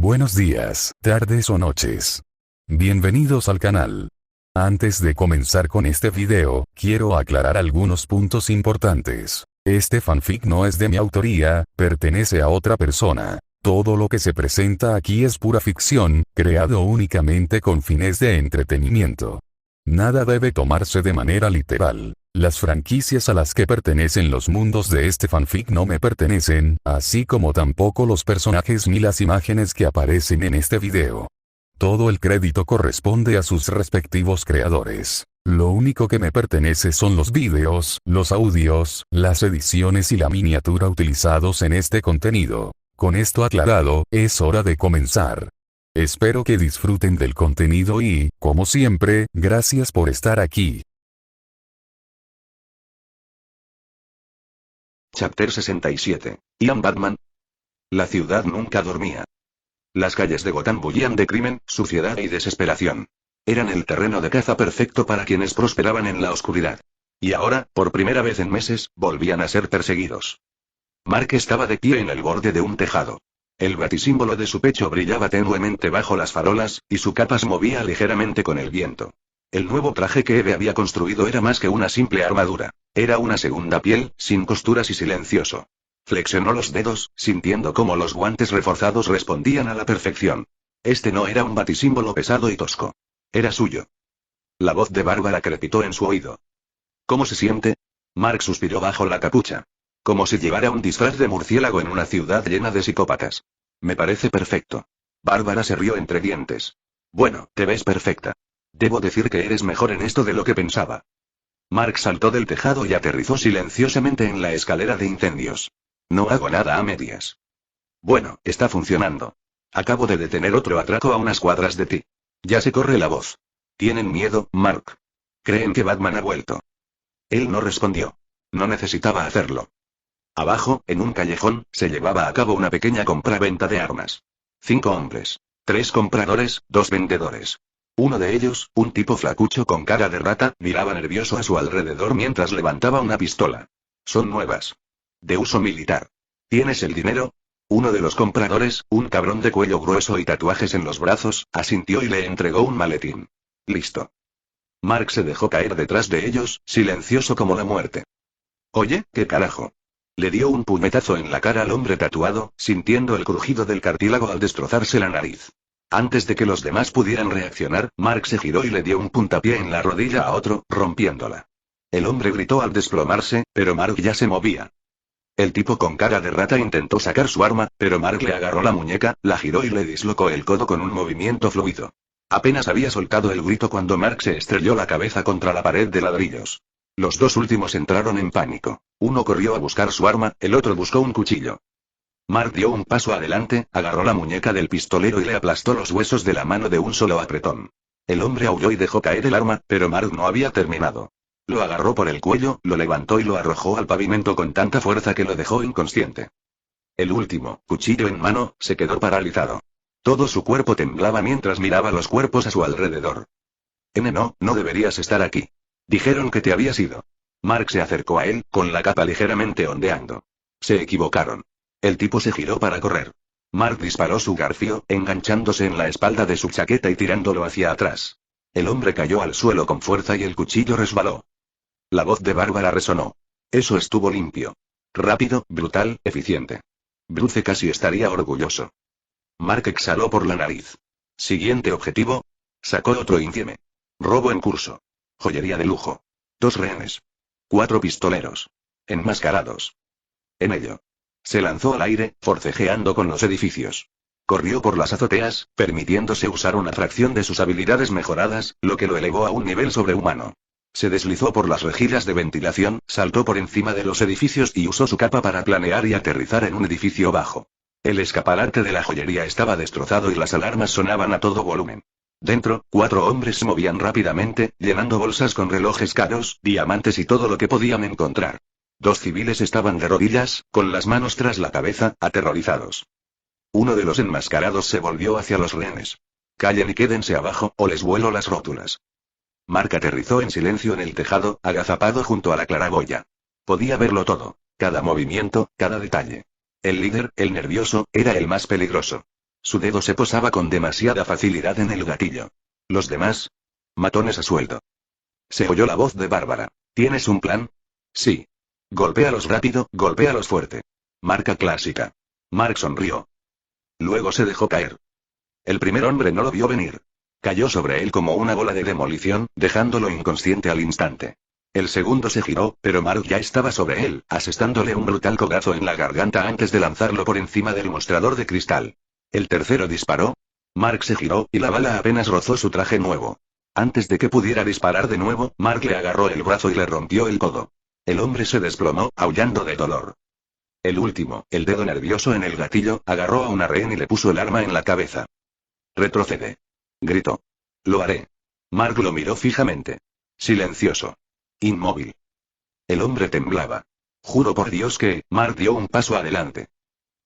Buenos días, tardes o noches. Bienvenidos al canal. Antes de comenzar con este video, quiero aclarar algunos puntos importantes. Este fanfic no es de mi autoría, pertenece a otra persona. Todo lo que se presenta aquí es pura ficción, creado únicamente con fines de entretenimiento. Nada debe tomarse de manera literal. Las franquicias a las que pertenecen los mundos de este fanfic no me pertenecen, así como tampoco los personajes ni las imágenes que aparecen en este video. Todo el crédito corresponde a sus respectivos creadores. Lo único que me pertenece son los vídeos, los audios, las ediciones y la miniatura utilizados en este contenido. Con esto aclarado, es hora de comenzar. Espero que disfruten del contenido y, como siempre, gracias por estar aquí. Chapter 67. Ian Batman. La ciudad nunca dormía. Las calles de Gotham bullían de crimen, suciedad y desesperación. Eran el terreno de caza perfecto para quienes prosperaban en la oscuridad. Y ahora, por primera vez en meses, volvían a ser perseguidos. Mark estaba de pie en el borde de un tejado. El batisímbolo de su pecho brillaba tenuemente bajo las farolas, y su capa se movía ligeramente con el viento. El nuevo traje que Eve había construido era más que una simple armadura. Era una segunda piel, sin costuras y silencioso. Flexionó los dedos, sintiendo cómo los guantes reforzados respondían a la perfección. Este no era un batisímbolo pesado y tosco. Era suyo. La voz de Bárbara crepitó en su oído. ¿Cómo se siente? Mark suspiró bajo la capucha. Como si llevara un disfraz de murciélago en una ciudad llena de psicópatas. Me parece perfecto. Bárbara se rió entre dientes. Bueno, te ves perfecta. Debo decir que eres mejor en esto de lo que pensaba. Mark saltó del tejado y aterrizó silenciosamente en la escalera de incendios. No hago nada a medias. Bueno, está funcionando. Acabo de detener otro atraco a unas cuadras de ti. Ya se corre la voz. ¿Tienen miedo, Mark? ¿Creen que Batman ha vuelto? Él no respondió. No necesitaba hacerlo. Abajo, en un callejón, se llevaba a cabo una pequeña compra-venta de armas. 5 hombres. 3 compradores, 2 vendedores. Uno de ellos, un tipo flacucho con cara de rata, miraba nervioso a su alrededor mientras levantaba una pistola. Son nuevas. De uso militar. ¿Tienes el dinero? Uno de los compradores, un cabrón de cuello grueso y tatuajes en los brazos, asintió y le entregó un maletín. Listo. Mark se dejó caer detrás de ellos, silencioso como la muerte. Oye, ¿qué carajo? Le dio un puñetazo en la cara al hombre tatuado, sintiendo el crujido del cartílago al destrozarse la nariz. Antes de que los demás pudieran reaccionar, Mark se giró y le dio un puntapié en la rodilla a otro, rompiéndola. El hombre gritó al desplomarse, pero Mark ya se movía. El tipo con cara de rata intentó sacar su arma, pero Mark le agarró la muñeca, la giró y le dislocó el codo con un movimiento fluido. Apenas había soltado el grito cuando Mark se estrelló la cabeza contra la pared de ladrillos. Los dos últimos entraron en pánico. Uno corrió a buscar su arma, el otro buscó un cuchillo. Mark dio un paso adelante, agarró la muñeca del pistolero y le aplastó los huesos de la mano de un solo apretón. El hombre aulló y dejó caer el arma, pero Mark no había terminado. Lo agarró por el cuello, lo levantó y lo arrojó al pavimento con tanta fuerza que lo dejó inconsciente. El último, cuchillo en mano, se quedó paralizado. Todo su cuerpo temblaba mientras miraba los cuerpos a su alrededor. No deberías estar aquí. Dijeron que te habías ido. Mark se acercó a él, con la capa ligeramente ondeando. Se equivocaron. El tipo se giró para correr. Mark disparó su garfio, enganchándose en la espalda de su chaqueta y tirándolo hacia atrás. El hombre cayó al suelo con fuerza y el cuchillo resbaló. La voz de Bárbara resonó. Eso estuvo limpio. Rápido, brutal, eficiente. Bruce casi estaría orgulloso. Mark exhaló por la nariz. Siguiente objetivo. Sacó otro índice. Robo en curso. Joyería de lujo. 2 rehenes. 4 pistoleros. Enmascarados. En ello. Se lanzó al aire, forcejeando con los edificios. Corrió por las azoteas, permitiéndose usar una fracción de sus habilidades mejoradas, lo que lo elevó a un nivel sobrehumano. Se deslizó por las rejillas de ventilación, saltó por encima de los edificios y usó su capa para planear y aterrizar en un edificio bajo. El escaparate de la joyería estaba destrozado y las alarmas sonaban a todo volumen. Dentro, 4 hombres se movían rápidamente, llenando bolsas con relojes caros, diamantes y todo lo que podían encontrar. 2 civiles estaban de rodillas, con las manos tras la cabeza, aterrorizados. Uno de los enmascarados se volvió hacia los rehenes. Callen y quédense abajo, o les vuelo las rótulas. Mark aterrizó en silencio en el tejado, agazapado junto a la claraboya. Podía verlo todo. Cada movimiento, cada detalle. El líder, el nervioso, era el más peligroso. Su dedo se posaba con demasiada facilidad en el gatillo. ¿Los demás? Matones a sueldo. Se oyó la voz de Bárbara. ¿Tienes un plan? Sí. Golpéalos rápido, golpéalos fuerte. Marca clásica. Mark sonrió. Luego se dejó caer. El primer hombre no lo vio venir. Cayó sobre él como una bola de demolición, dejándolo inconsciente al instante. El segundo se giró, pero Mark ya estaba sobre él, asestándole un brutal codazo en la garganta antes de lanzarlo por encima del mostrador de cristal. El tercero disparó. Mark se giró, y la bala apenas rozó su traje nuevo. Antes de que pudiera disparar de nuevo, Mark le agarró el brazo y le rompió el codo. El hombre se desplomó, aullando de dolor. El último, el dedo nervioso en el gatillo, agarró a una rehén y le puso el arma en la cabeza. «Retrocede», gritó. «Lo haré». Mark lo miró fijamente. Silencioso. Inmóvil. El hombre temblaba. Juro por Dios que, Mark dio un paso adelante.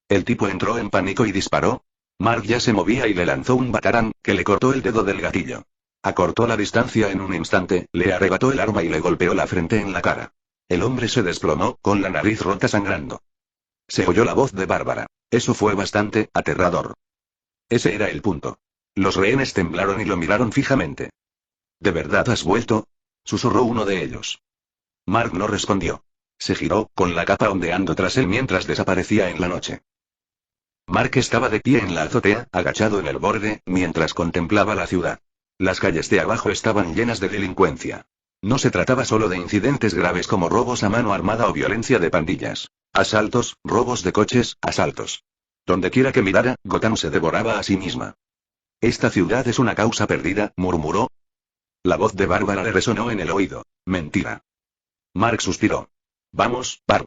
El tipo entró en pánico y disparó. Mark ya se movía y le lanzó un batarán, que le cortó el dedo del gatillo. Acortó la distancia en un instante, le arrebató el arma y le golpeó la frente en la cara. El hombre se desplomó, con la nariz rota sangrando. Se oyó la voz de Bárbara. Eso fue bastante aterrador. Ese era el punto. Los rehenes temblaron y lo miraron fijamente. ¿De verdad has vuelto?, susurró uno de ellos. Mark no respondió. Se giró, con la capa ondeando tras él mientras desaparecía en la noche. Mark estaba de pie en la azotea, agachado en el borde, mientras contemplaba la ciudad. Las calles de abajo estaban llenas de delincuencia. No se trataba solo de incidentes graves como robos a mano armada o violencia de pandillas. Asaltos, robos de coches, asaltos. Dondequiera que mirara, Gotham se devoraba a sí misma. «Esta ciudad es una causa perdida», murmuró. La voz de Bárbara le resonó en el oído. «Mentira». Mark suspiró. «Vamos, Barb.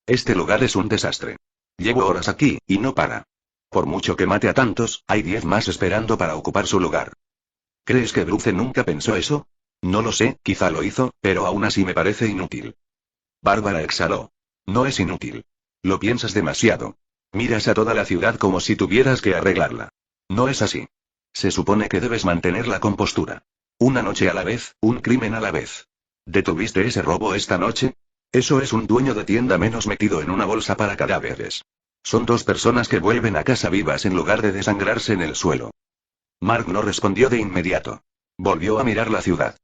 Este lugar es un desastre. Llevo horas aquí, y no para. Por mucho que mate a tantos, hay 10 más esperando para ocupar su lugar». ¿Crees que Bruce nunca pensó eso? No lo sé, quizá lo hizo, pero aún así me parece inútil. Bárbara exhaló. No es inútil. Lo piensas demasiado. Miras a toda la ciudad como si tuvieras que arreglarla. No es así. Se supone que debes mantener la compostura. Una noche a la vez, un crimen a la vez. ¿Detuviste ese robo esta noche? Eso es un dueño de tienda menos metido en una bolsa para cadáveres. Son 2 personas que vuelven a casa vivas en lugar de desangrarse en el suelo. Mark no respondió de inmediato. Volvió a mirar la ciudad.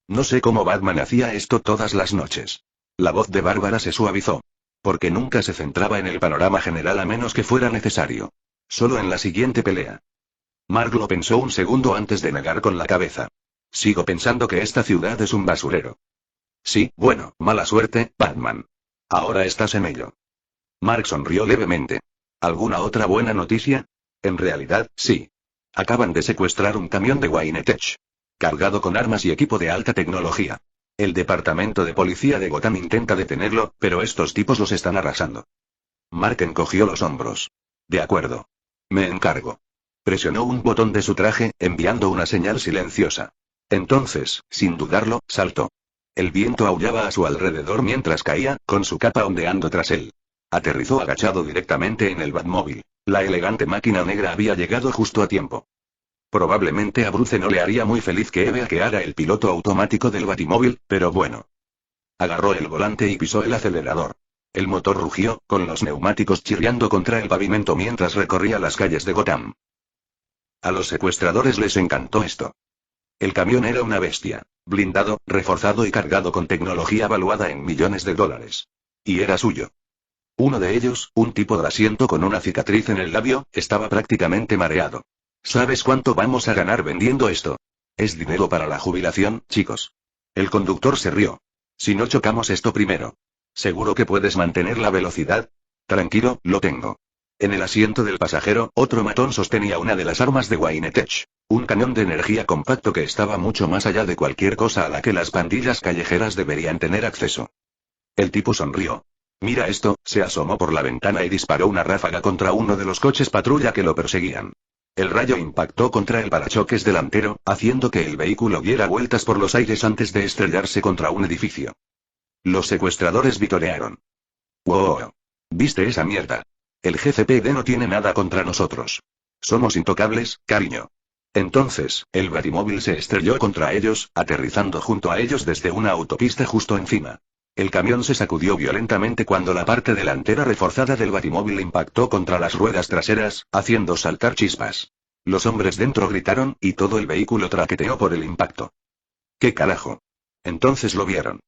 No sé cómo Batman hacía esto todas las noches. La voz de Bárbara se suavizó. Porque nunca se centraba en el panorama general a menos que fuera necesario. Solo en la siguiente pelea. Mark lo pensó un segundo antes de negar con la cabeza. Sigo pensando que esta ciudad es un basurero. Sí, bueno, mala suerte, Batman. Ahora estás en ello. Mark sonrió levemente. ¿Alguna otra buena noticia? En realidad, sí. Acaban de secuestrar un camión de Wayne Tech. Cargado con armas y equipo de alta tecnología. El departamento de policía de Gotham intenta detenerlo, pero estos tipos los están arrasando. Mark encogió los hombros. De acuerdo. Me encargo. Presionó un botón de su traje, enviando una señal silenciosa. Entonces, sin dudarlo, saltó. El viento aullaba a su alrededor mientras caía, con su capa ondeando tras él. Aterrizó agachado directamente en el Batmóvil. La elegante máquina negra había llegado justo a tiempo. Probablemente a Bruce no le haría muy feliz que Eve hackeara el piloto automático del Batimóvil, pero bueno. Agarró el volante y pisó el acelerador. El motor rugió, con los neumáticos chirriando contra el pavimento mientras recorría las calles de Gotham. A los secuestradores les encantó esto. El camión era una bestia, blindado, reforzado y cargado con tecnología valuada en millones de dólares. Y era suyo. Uno de ellos, un tipo grasiento con una cicatriz en el labio, estaba prácticamente mareado. ¿Sabes cuánto vamos a ganar vendiendo esto? Es dinero para la jubilación, chicos. El conductor se rió. Si no chocamos esto primero. ¿Seguro que puedes mantener la velocidad? Tranquilo, lo tengo. En el asiento del pasajero, otro matón sostenía una de las armas de Wayne Tech. Un cañón de energía compacto que estaba mucho más allá de cualquier cosa a la que las pandillas callejeras deberían tener acceso. El tipo sonrió. Mira esto, se asomó por la ventana y disparó una ráfaga contra uno de los coches patrulla que lo perseguían. El rayo impactó contra el parachoques delantero, haciendo que el vehículo diera vueltas por los aires antes de estrellarse contra un edificio. Los secuestradores vitorearon. ¡Wow! ¿Viste esa mierda? El GCPD no tiene nada contra nosotros. Somos intocables, cariño. Entonces, el Batimóvil se estrelló contra ellos, aterrizando junto a ellos desde una autopista justo encima. El camión se sacudió violentamente cuando la parte delantera reforzada del batimóvil impactó contra las ruedas traseras, haciendo saltar chispas. Los hombres dentro gritaron, y todo el vehículo traqueteó por el impacto. ¿Qué carajo? Entonces lo vieron.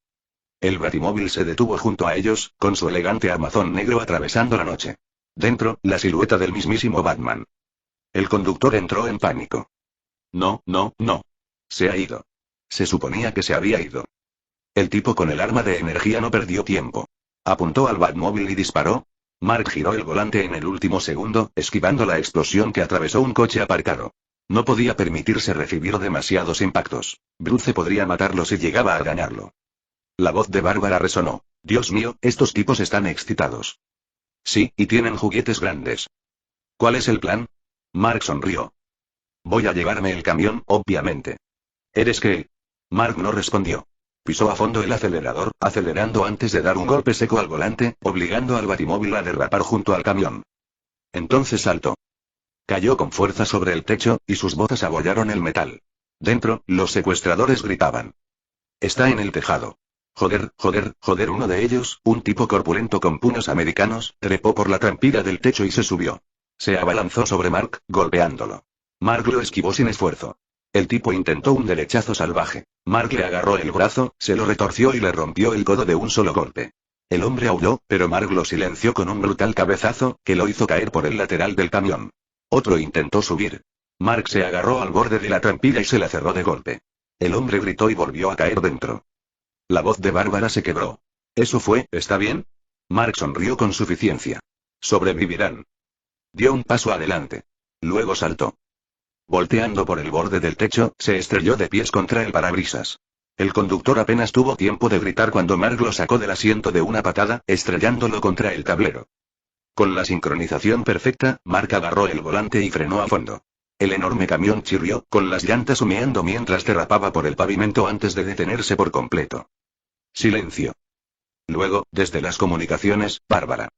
El batimóvil se detuvo junto a ellos, con su elegante armazón negro atravesando la noche. Dentro, la silueta del mismísimo Batman. El conductor entró en pánico. No, no, no. Se ha ido. Se suponía que se había ido. El tipo con el arma de energía no perdió tiempo. Apuntó al Batmóvil y disparó. Mark giró el volante en el último segundo, esquivando la explosión que atravesó un coche aparcado. No podía permitirse recibir demasiados impactos. Bruce podría matarlo si llegaba a dañarlo. La voz de Bárbara resonó. Dios mío, estos tipos están excitados. Sí, y tienen juguetes grandes. ¿Cuál es el plan? Mark sonrió. Voy a llevarme el camión, obviamente. ¿Eres qué? Mark no respondió. Pisó a fondo el acelerador, acelerando antes de dar un golpe seco al volante, obligando al batimóvil a derrapar junto al camión. Entonces saltó. Cayó con fuerza sobre el techo, y sus botas abollaron el metal. Dentro, los secuestradores gritaban. Está en el tejado. Joder, joder, joder. Uno de ellos, un tipo corpulento con puños americanos, trepó por la trampilla del techo y se subió. Se abalanzó sobre Mark, golpeándolo. Mark lo esquivó sin esfuerzo. El tipo intentó un derechazo salvaje. Mark le agarró el brazo, se lo retorció y le rompió el codo de un solo golpe. El hombre aulló, pero Mark lo silenció con un brutal cabezazo, que lo hizo caer por el lateral del camión. Otro intentó subir. Mark se agarró al borde de la trampilla y se la cerró de golpe. El hombre gritó y volvió a caer dentro. La voz de Bárbara se quebró. ¿Eso fue? ¿Está bien? Mark sonrió con suficiencia. Sobrevivirán. Dio un paso adelante. Luego saltó. Volteando por el borde del techo, se estrelló de pies contra el parabrisas. El conductor apenas tuvo tiempo de gritar cuando Mark lo sacó del asiento de una patada, estrellándolo contra el tablero. Con la sincronización perfecta, Mark agarró el volante y frenó a fondo. El enorme camión chirrió, con las llantas humeando mientras derrapaba por el pavimento antes de detenerse por completo. Silencio. Luego, desde las comunicaciones, Bárbara.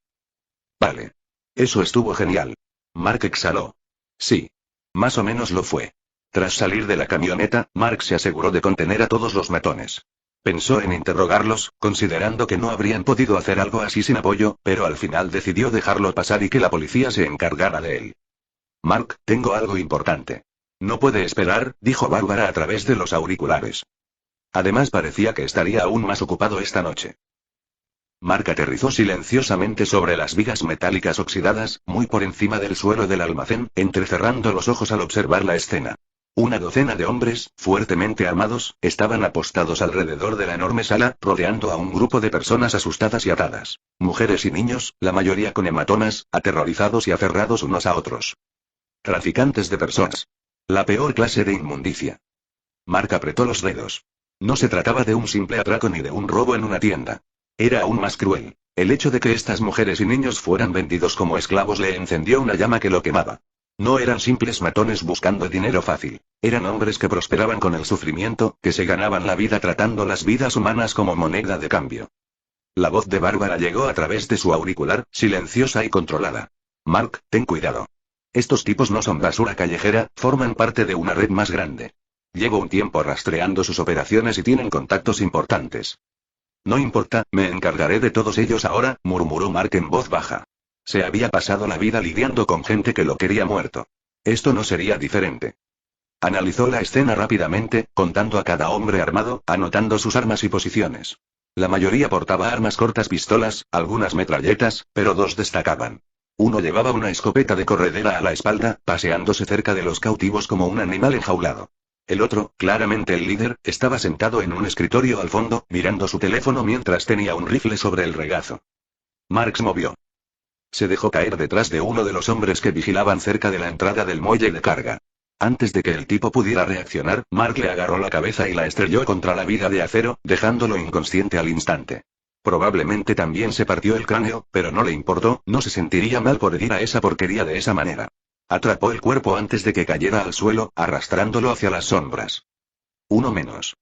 Vale. Eso estuvo genial. Mark exhaló. Sí. Más o menos lo fue. Tras salir de la camioneta, Mark se aseguró de contener a todos los matones. Pensó en interrogarlos, considerando que no habrían podido hacer algo así sin apoyo, pero al final decidió dejarlo pasar y que la policía se encargara de él. Mark, tengo algo importante. No puede esperar, dijo Bárbara a través de los auriculares. Además parecía que estaría aún más ocupado esta noche. Mark aterrizó silenciosamente sobre las vigas metálicas oxidadas, muy por encima del suelo del almacén, entrecerrando los ojos al observar la escena. Una docena de hombres, fuertemente armados, estaban apostados alrededor de la enorme sala, rodeando a un grupo de personas asustadas y atadas. Mujeres y niños, la mayoría con hematomas, aterrorizados y aferrados unos a otros. Traficantes de personas. La peor clase de inmundicia. Mark apretó los dedos. No se trataba de un simple atraco ni de un robo en una tienda. Era aún más cruel. El hecho de que estas mujeres y niños fueran vendidos como esclavos le encendió una llama que lo quemaba. No eran simples matones buscando dinero fácil. Eran hombres que prosperaban con el sufrimiento, que se ganaban la vida tratando las vidas humanas como moneda de cambio. La voz de Bárbara llegó a través de su auricular, silenciosa y controlada. Mark, ten cuidado. Estos tipos no son basura callejera, forman parte de una red más grande. Llevo un tiempo rastreando sus operaciones y tienen contactos importantes. No importa, me encargaré de todos ellos ahora, murmuró Mark en voz baja. Se había pasado la vida lidiando con gente que lo quería muerto. Esto no sería diferente. Analizó la escena rápidamente, contando a cada hombre armado, anotando sus armas y posiciones. La mayoría portaba armas cortas, pistolas, algunas metralletas, pero dos destacaban. Uno llevaba una escopeta de corredera a la espalda, paseándose cerca de los cautivos como un animal enjaulado. El otro, claramente el líder, estaba sentado en un escritorio al fondo, mirando su teléfono mientras tenía un rifle sobre el regazo. Mark se movió. Se dejó caer detrás de uno de los hombres que vigilaban cerca de la entrada del muelle de carga. Antes de que el tipo pudiera reaccionar, Mark le agarró la cabeza y la estrelló contra la viga de acero, dejándolo inconsciente al instante. Probablemente también se partió el cráneo, pero no le importó, no se sentiría mal por herir a esa porquería de esa manera. Atrapó el cuerpo antes de que cayera al suelo, arrastrándolo hacia las sombras. Uno menos.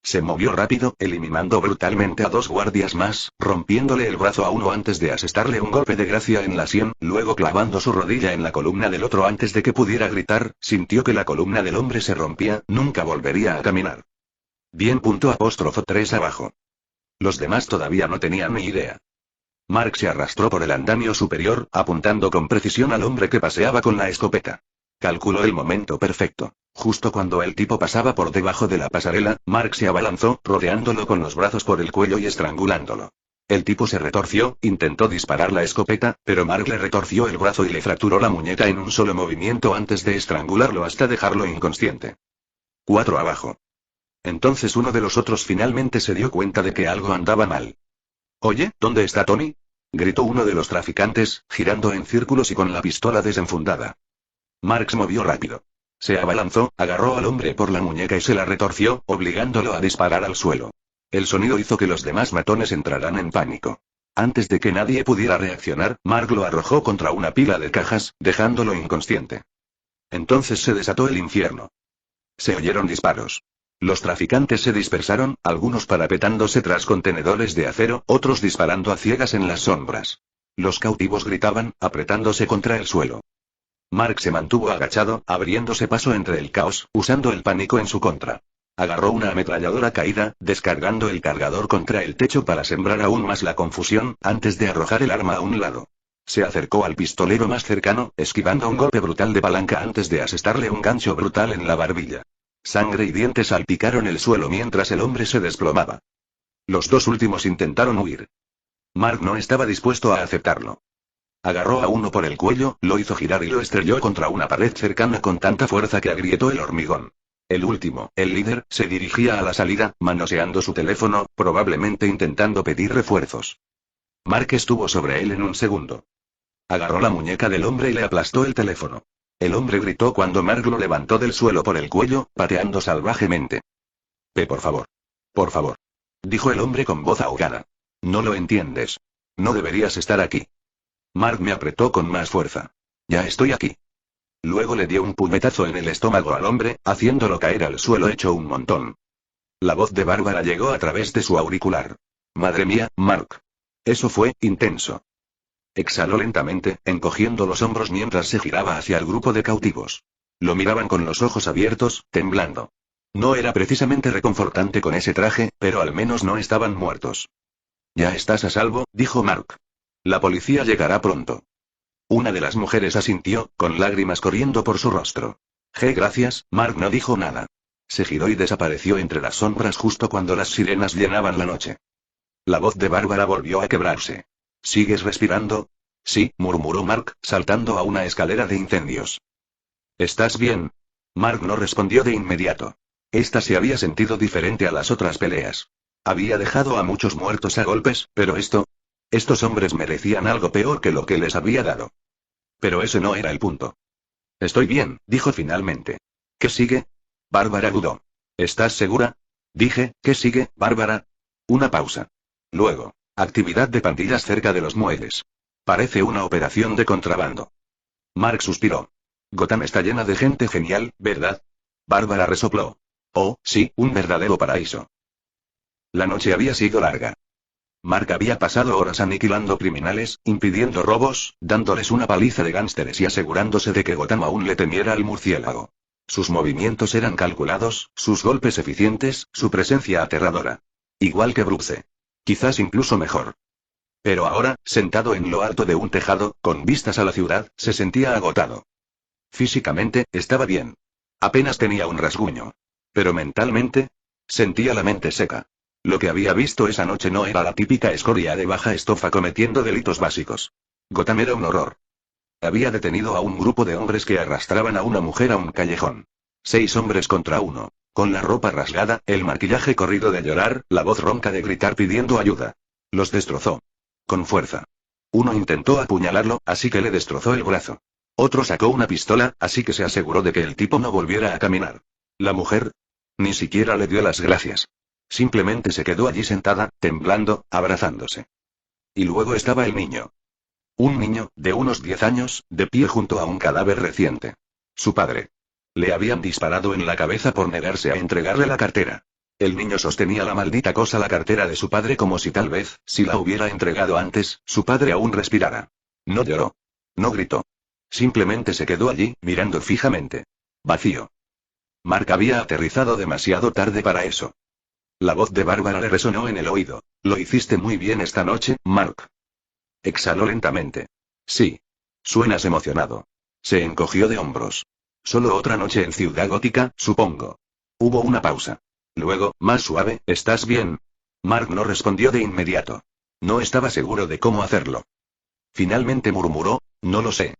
Se movió rápido, eliminando brutalmente a dos guardias más, rompiéndole el brazo a uno antes de asestarle un golpe de gracia en la sien, luego clavando su rodilla en la columna del otro antes de que pudiera gritar, sintió que la columna del hombre se rompía, nunca volvería a caminar. Bien. 3 abajo. Los demás todavía no tenían ni idea. Mark se arrastró por el andamio superior, apuntando con precisión al hombre que paseaba con la escopeta. Calculó el momento perfecto. Justo cuando el tipo pasaba por debajo de la pasarela, Mark se abalanzó, rodeándolo con los brazos por el cuello y estrangulándolo. El tipo se retorció, intentó disparar la escopeta, pero Mark le retorció el brazo y le fracturó la muñeca en un solo movimiento antes de estrangularlo hasta dejarlo inconsciente. 4 abajo. Entonces uno de los otros finalmente se dio cuenta de que algo andaba mal. «Oye, ¿dónde está Tony?», gritó uno de los traficantes, girando en círculos y con la pistola desenfundada. Mark se movió rápido. Se abalanzó, agarró al hombre por la muñeca y se la retorció, obligándolo a disparar al suelo. El sonido hizo que los demás matones entraran en pánico. Antes de que nadie pudiera reaccionar, Mark lo arrojó contra una pila de cajas, dejándolo inconsciente. Entonces se desató el infierno. Se oyeron disparos. Los traficantes se dispersaron, algunos parapetándose tras contenedores de acero, otros disparando a ciegas en las sombras. Los cautivos gritaban, apretándose contra el suelo. Mark se mantuvo agachado, abriéndose paso entre el caos, usando el pánico en su contra. Agarró una ametralladora caída, descargando el cargador contra el techo para sembrar aún más la confusión, antes de arrojar el arma a un lado. Se acercó al pistolero más cercano, esquivando un golpe brutal de palanca antes de asestarle un gancho brutal en la barbilla. Sangre y dientes salpicaron el suelo mientras el hombre se desplomaba. Los dos últimos intentaron huir. Mark no estaba dispuesto a aceptarlo. Agarró a uno por el cuello, lo hizo girar y lo estrelló contra una pared cercana con tanta fuerza que agrietó el hormigón. El último, el líder, se dirigía a la salida, manoseando su teléfono, probablemente intentando pedir refuerzos. Mark estuvo sobre él en un segundo. Agarró la muñeca del hombre y le aplastó el teléfono. El hombre gritó cuando Mark lo levantó del suelo por el cuello, pateando salvajemente. Por favor. Por favor. Dijo el hombre con voz ahogada. No lo entiendes. No deberías estar aquí. Mark me apretó con más fuerza. Ya estoy aquí. Luego le dio un puñetazo en el estómago al hombre, haciéndolo caer al suelo hecho un montón. La voz de Bárbara llegó a través de su auricular. Madre mía, Mark. Eso fue intenso. Exhaló lentamente, encogiendo los hombros mientras se giraba hacia el grupo de cautivos. Lo miraban con los ojos abiertos, temblando. No era precisamente reconfortante con ese traje, pero al menos no estaban muertos. Ya estás a salvo, dijo Mark. La policía llegará pronto. Una de las mujeres asintió, con lágrimas corriendo por su rostro. Gracias, Mark no dijo nada. Se giró y desapareció entre las sombras justo cuando las sirenas llenaban la noche. La voz de Bárbara volvió a quebrarse. ¿Sigues respirando? Sí, murmuró Mark, saltando a una escalera de incendios. ¿Estás bien? Mark no respondió de inmediato. Esta se había sentido diferente a las otras peleas. Había dejado a muchos muertos a golpes, pero estos hombres merecían algo peor que lo que les había dado. Pero ese no era el punto. Estoy bien, dijo finalmente. ¿Qué sigue? Bárbara dudó. ¿Estás segura? Dije, ¿qué sigue, Bárbara? Una pausa. Luego, actividad de pandillas cerca de los muelles. Parece una operación de contrabando. Mark suspiró. Gotham está llena de gente genial, ¿verdad? Bárbara resopló. Oh, sí, un verdadero paraíso. La noche había sido larga. Mark había pasado horas aniquilando criminales, impidiendo robos, dándoles una paliza de gánsteres y asegurándose de que Gotham aún le temiera al murciélago. Sus movimientos eran calculados, sus golpes eficientes, su presencia aterradora. Igual que Bruce. Quizás incluso mejor. Pero ahora, sentado en lo alto de un tejado, con vistas a la ciudad, se sentía agotado. Físicamente, estaba bien. Apenas tenía un rasguño. Pero mentalmente, sentía la mente seca. Lo que había visto esa noche no era la típica escoria de baja estofa cometiendo delitos básicos. Gotham era un horror. Había detenido a un grupo de hombres que arrastraban a una mujer a un callejón. 6 hombres contra 1. Con la ropa rasgada, el maquillaje corrido de llorar, la voz ronca de gritar pidiendo ayuda. Los destrozó. Con fuerza. Uno intentó apuñalarlo, así que le destrozó el brazo. Otro sacó una pistola, así que se aseguró de que el tipo no volviera a caminar. La mujer ni siquiera le dio las gracias. Simplemente se quedó allí sentada, temblando, abrazándose. Y luego estaba el niño. Un niño, de unos 10 años, de pie junto a un cadáver reciente. Su padre. Le habían disparado en la cabeza por negarse a entregarle la cartera. El niño sostenía la maldita cosa, la cartera de su padre, como si tal vez, si la hubiera entregado antes, su padre aún respirara. No lloró. No gritó. Simplemente se quedó allí, mirando fijamente. Vacío. Mark había aterrizado demasiado tarde para eso. La voz de Bárbara le resonó en el oído. Lo hiciste muy bien esta noche, Mark. Exhaló lentamente. Sí. Suenas emocionado. Se encogió de hombros. Solo otra noche en Ciudad Gótica, supongo. Hubo una pausa. Luego, más suave, ¿estás bien? Mark no respondió de inmediato. No estaba seguro de cómo hacerlo. Finalmente murmuró, no lo sé.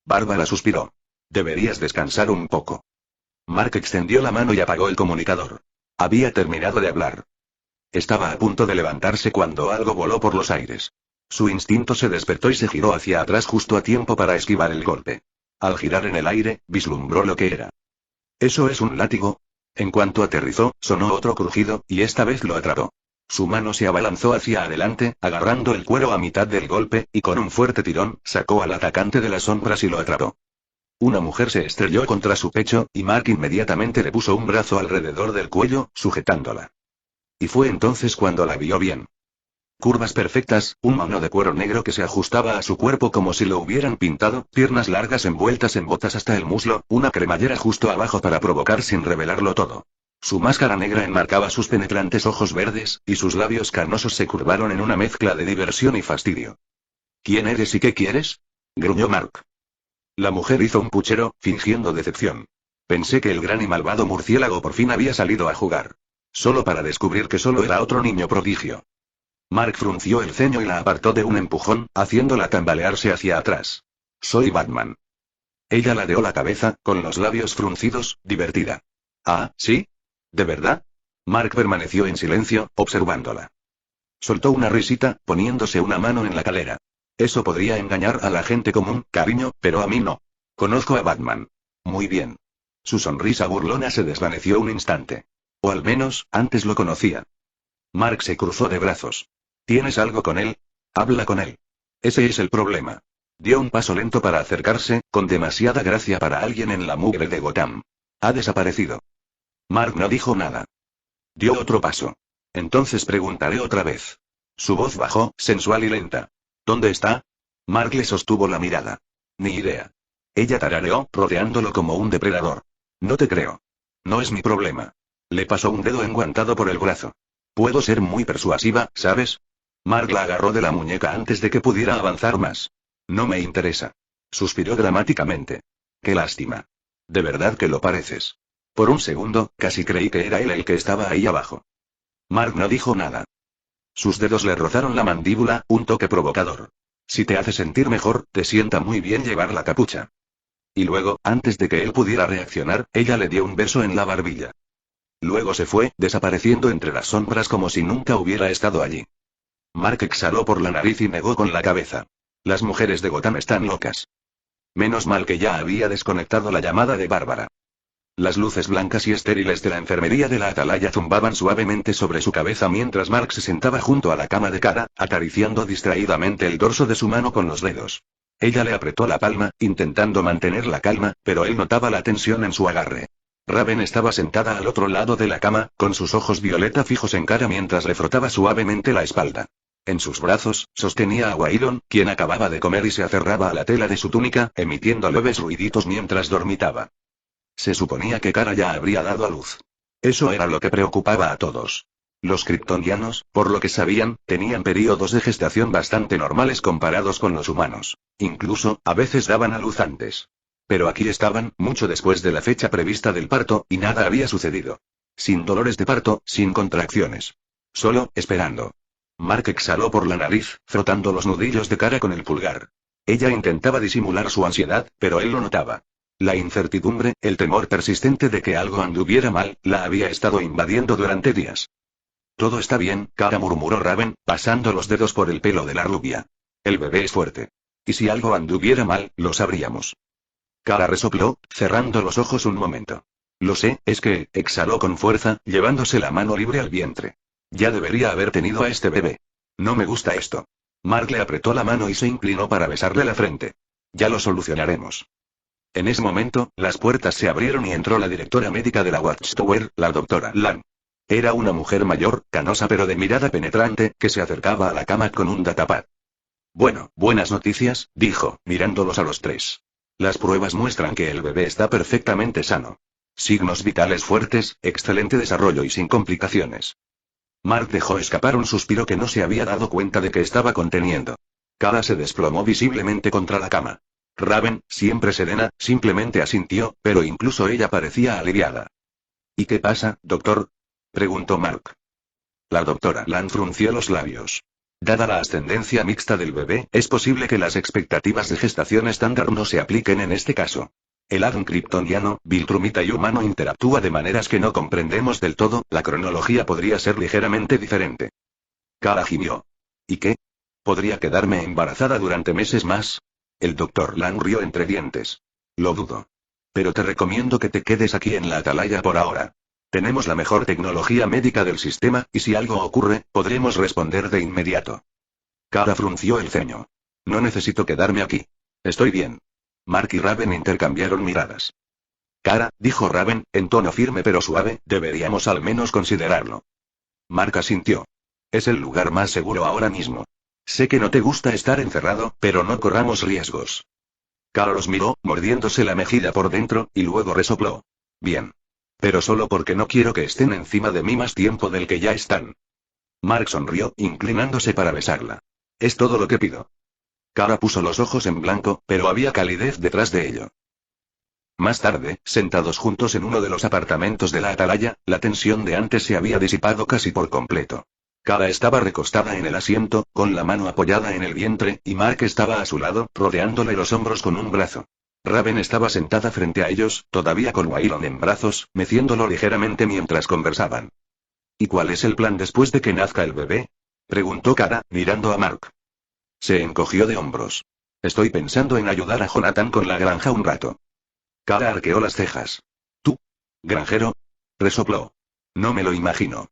Bárbara suspiró. Deberías descansar un poco. Mark extendió la mano y apagó el comunicador. Había terminado de hablar. Estaba a punto de levantarse cuando algo voló por los aires. Su instinto se despertó y se giró hacia atrás justo a tiempo para esquivar el golpe. Al girar en el aire, vislumbró lo que era. ¿Eso es un látigo? En cuanto aterrizó, sonó otro crujido, y esta vez lo atrapó. Su mano se abalanzó hacia adelante, agarrando el cuero a mitad del golpe, y con un fuerte tirón, sacó al atacante de las sombras y lo atrapó. Una mujer se estrelló contra su pecho, y Mark inmediatamente le puso un brazo alrededor del cuello, sujetándola. Y fue entonces cuando la vio bien. Curvas perfectas, un mono de cuero negro que se ajustaba a su cuerpo como si lo hubieran pintado, piernas largas envueltas en botas hasta el muslo, una cremallera justo abajo para provocar sin revelarlo todo. Su máscara negra enmarcaba sus penetrantes ojos verdes, y sus labios carnosos se curvaron en una mezcla de diversión y fastidio. ¿Quién eres y qué quieres? Gruñó Mark. La mujer hizo un puchero, fingiendo decepción. Pensé que el gran y malvado murciélago por fin había salido a jugar. Solo para descubrir que solo era otro niño prodigio. Mark frunció el ceño y la apartó de un empujón, haciéndola tambalearse hacia atrás. Soy Batman. Ella ladeó la cabeza, con los labios fruncidos, divertida. Ah, ¿sí? ¿De verdad? Mark permaneció en silencio, observándola. Soltó una risita, poniéndose una mano en la cadera. Eso podría engañar a la gente común, cariño, pero a mí no. Conozco a Batman. Muy bien. Su sonrisa burlona se desvaneció un instante. O al menos, antes lo conocía. Mark se cruzó de brazos. ¿Tienes algo con él? Habla con él. Ese es el problema. Dio un paso lento para acercarse, con demasiada gracia para alguien en la mugre de Gotham. Ha desaparecido. Mark no dijo nada. Dio otro paso. Entonces preguntaré otra vez. Su voz bajó, sensual y lenta. ¿Dónde está? Mark le sostuvo la mirada. Ni idea. Ella tarareó, rodeándolo como un depredador. No te creo. No es mi problema. Le pasó un dedo enguantado por el brazo. Puedo ser muy persuasiva, ¿sabes? Mark la agarró de la muñeca antes de que pudiera avanzar más. No me interesa. Suspiró dramáticamente. Qué lástima. De verdad que lo pareces. Por un segundo, casi creí que era él el que estaba ahí abajo. Mark no dijo nada. Sus dedos le rozaron la mandíbula, un toque provocador. Si te hace sentir mejor, te sienta muy bien llevar la capucha. Y luego, antes de que él pudiera reaccionar, ella le dio un beso en la barbilla. Luego se fue, desapareciendo entre las sombras como si nunca hubiera estado allí. Mark exhaló por la nariz y negó con la cabeza. Las mujeres de Gotham están locas. Menos mal que ya había desconectado la llamada de Bárbara. Las luces blancas y estériles de la enfermería de la atalaya zumbaban suavemente sobre su cabeza mientras Mark se sentaba junto a la cama de Kara, acariciando distraídamente el dorso de su mano con los dedos. Ella le apretó la palma, intentando mantener la calma, pero él notaba la tensión en su agarre. Raven estaba sentada al otro lado de la cama, con sus ojos violeta fijos en Kara mientras le frotaba suavemente la espalda. En sus brazos, sostenía a Waylon, quien acababa de comer y se aferraba a la tela de su túnica, emitiendo leves ruiditos mientras dormitaba. Se suponía que Kara ya habría dado a luz. Eso era lo que preocupaba a todos. Los kryptonianos, por lo que sabían, tenían periodos de gestación bastante normales comparados con los humanos. Incluso, a veces daban a luz antes. Pero aquí estaban, mucho después de la fecha prevista del parto, y nada había sucedido. Sin dolores de parto, sin contracciones. Solo, esperando. Mark exhaló por la nariz, frotando los nudillos de Kara con el pulgar. Ella intentaba disimular su ansiedad, pero él lo notaba. La incertidumbre, el temor persistente de que algo anduviera mal, la había estado invadiendo durante días. Todo está bien, Kara murmuró Raven, pasando los dedos por el pelo de la rubia. El bebé es fuerte. Y si algo anduviera mal, lo sabríamos. Kara resopló, cerrando los ojos un momento. Lo sé, es que, exhaló con fuerza, llevándose la mano libre al vientre. Ya debería haber tenido a este bebé. No me gusta esto. Mark le apretó la mano y se inclinó para besarle la frente. Ya lo solucionaremos. En ese momento, las puertas se abrieron y entró la directora médica de la Watchtower, la doctora Lang. Era una mujer mayor, canosa pero de mirada penetrante, que se acercaba a la cama con un datapad. Bueno, buenas noticias, dijo, mirándolos a los tres. Las pruebas muestran que el bebé está perfectamente sano. Signos vitales fuertes, excelente desarrollo y sin complicaciones. Mark dejó escapar un suspiro que no se había dado cuenta de que estaba conteniendo. Kara se desplomó visiblemente contra la cama. Raven, siempre serena, simplemente asintió, pero incluso ella parecía aliviada. ¿Y qué pasa, doctor?, preguntó Mark. La doctora Lan frunció los labios. Dada la ascendencia mixta del bebé, es posible que las expectativas de gestación estándar no se apliquen en este caso. El Adam kryptoniano, viltrumita y humano interactúa de maneras que no comprendemos del todo, la cronología podría ser ligeramente diferente. Kara gimió. ¿Y qué? ¿Podría quedarme embarazada durante meses más? El doctor Lan rió entre dientes. Lo dudo. Pero te recomiendo que te quedes aquí en la atalaya por ahora. Tenemos la mejor tecnología médica del sistema, y si algo ocurre, podremos responder de inmediato. Kara frunció el ceño. No necesito quedarme aquí. Estoy bien. Mark y Raven intercambiaron miradas. Kara, dijo Raven, en tono firme pero suave, deberíamos al menos considerarlo. Mark asintió. Es el lugar más seguro ahora mismo. Sé que no te gusta estar encerrado, pero no corramos riesgos. Kara los miró, mordiéndose la mejilla por dentro, y luego resopló. Bien. Pero solo porque no quiero que estén encima de mí más tiempo del que ya están. Mark sonrió, inclinándose para besarla. Es todo lo que pido. Kara puso los ojos en blanco, pero había calidez detrás de ello. Más tarde, sentados juntos en uno de los apartamentos de la atalaya, la tensión de antes se había disipado casi por completo. Kara estaba recostada en el asiento, con la mano apoyada en el vientre, y Mark estaba a su lado, rodeándole los hombros con un brazo. Raven estaba sentada frente a ellos, todavía con Waylon en brazos, meciéndolo ligeramente mientras conversaban. ¿Y cuál es el plan después de que nazca el bebé?, preguntó Kara, mirando a Mark. Se encogió de hombros. Estoy pensando en ayudar a Jonathan con la granja un rato. Kara arqueó las cejas. ¿Tú? ¿Granjero? Resopló. No me lo imagino.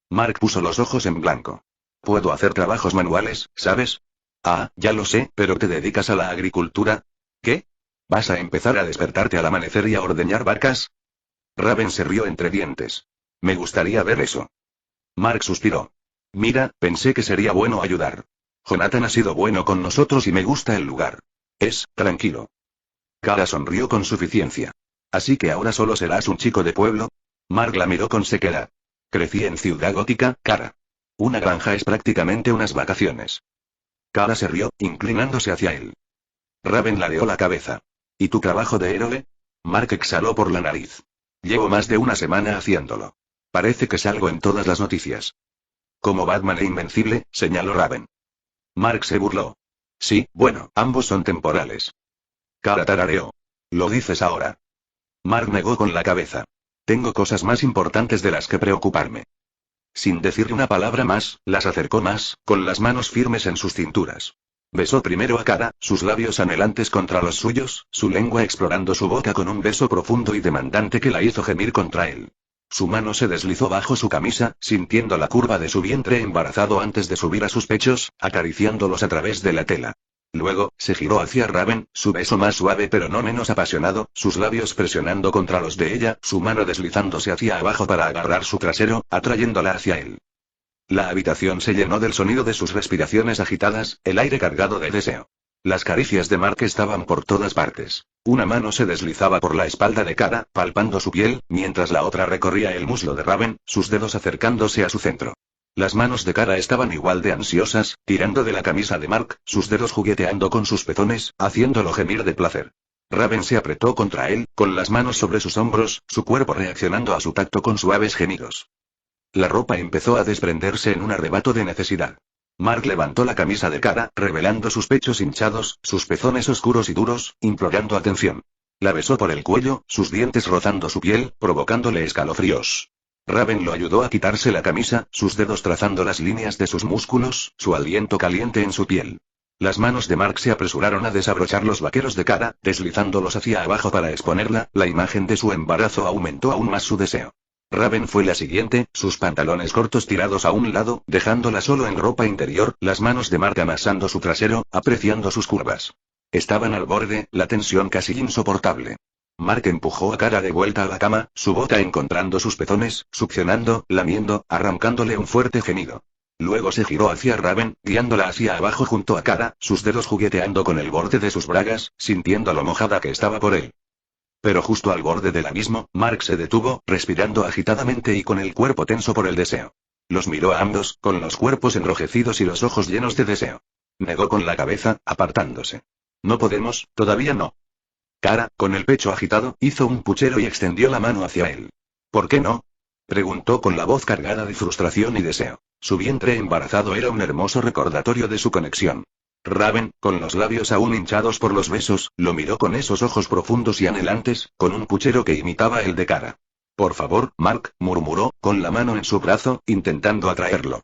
Mark puso los ojos en blanco. Puedo hacer trabajos manuales, ¿sabes? Ah, ya lo sé, pero ¿te dedicas a la agricultura? ¿Qué? ¿Vas a empezar a despertarte al amanecer y a ordeñar vacas? Raven se rió entre dientes. Me gustaría ver eso. Mark suspiró. Mira, pensé que sería bueno ayudar. Jonathan ha sido bueno con nosotros y me gusta el lugar. Es tranquilo. Kara sonrió con suficiencia. ¿Así que ahora solo serás un chico de pueblo? Mark la miró con sequedad. Crecí en Ciudad Gótica, Kara. Una granja es prácticamente unas vacaciones. Kara se rió, inclinándose hacia él. Raven ladeó la cabeza. ¿Y tu trabajo de héroe? Mark exhaló por la nariz. Llevo más de una semana haciéndolo. Parece que salgo en todas las noticias. Como Batman e Invencible, señaló Raven. Mark se burló. Sí, bueno, ambos son temporales. Kara tarareó. ¿Lo dices ahora? Mark negó con la cabeza. Tengo cosas más importantes de las que preocuparme. Sin decirle una palabra más, las acercó más, con las manos firmes en sus cinturas. Besó primero a Kara, sus labios anhelantes contra los suyos, su lengua explorando su boca con un beso profundo y demandante que la hizo gemir contra él. Su mano se deslizó bajo su camisa, sintiendo la curva de su vientre embarazado antes de subir a sus pechos, acariciándolos a través de la tela. Luego, se giró hacia Raven, su beso más suave pero no menos apasionado, sus labios presionando contra los de ella, su mano deslizándose hacia abajo para agarrar su trasero, atrayéndola hacia él. La habitación se llenó del sonido de sus respiraciones agitadas, el aire cargado de deseo. Las caricias de Mark estaban por todas partes. Una mano se deslizaba por la espalda de Kara, palpando su piel, mientras la otra recorría el muslo de Raven, sus dedos acercándose a su centro. Las manos de Kara estaban igual de ansiosas, tirando de la camisa de Mark, sus dedos jugueteando con sus pezones, haciéndolo gemir de placer. Raven se apretó contra él, con las manos sobre sus hombros, su cuerpo reaccionando a su tacto con suaves gemidos. La ropa empezó a desprenderse en un arrebato de necesidad. Mark levantó la camisa de Kara, revelando sus pechos hinchados, sus pezones oscuros y duros, implorando atención. La besó por el cuello, sus dientes rozando su piel, provocándole escalofríos. Raven lo ayudó a quitarse la camisa, sus dedos trazando las líneas de sus músculos, su aliento caliente en su piel. Las manos de Mark se apresuraron a desabrochar los vaqueros de Kara, deslizándolos hacia abajo para exponerla, la imagen de su embarazo aumentó aún más su deseo. Raven fue la siguiente, sus pantalones cortos tirados a un lado, dejándola solo en ropa interior, las manos de Mark amasando su trasero, apreciando sus curvas. Estaban al borde, la tensión casi insoportable. Mark empujó a Kara de vuelta a la cama, su boca encontrando sus pezones, succionando, lamiendo, arrancándole un fuerte gemido. Luego se giró hacia Raven, guiándola hacia abajo junto a Kara, sus dedos jugueteando con el borde de sus bragas, sintiendo lo mojada que estaba por él. Pero justo al borde del abismo, Mark se detuvo, respirando agitadamente y con el cuerpo tenso por el deseo. Los miró a ambos, con los cuerpos enrojecidos y los ojos llenos de deseo. Negó con la cabeza, apartándose. No podemos, todavía no. Kara, con el pecho agitado, hizo un puchero y extendió la mano hacia él. ¿Por qué no? Preguntó con la voz cargada de frustración y deseo. Su vientre embarazado era un hermoso recordatorio de su conexión. Raven, con los labios aún hinchados por los besos, lo miró con esos ojos profundos y anhelantes, con un puchero que imitaba el de Kara. Por favor, Mark, murmuró, con la mano en su brazo, intentando atraerlo.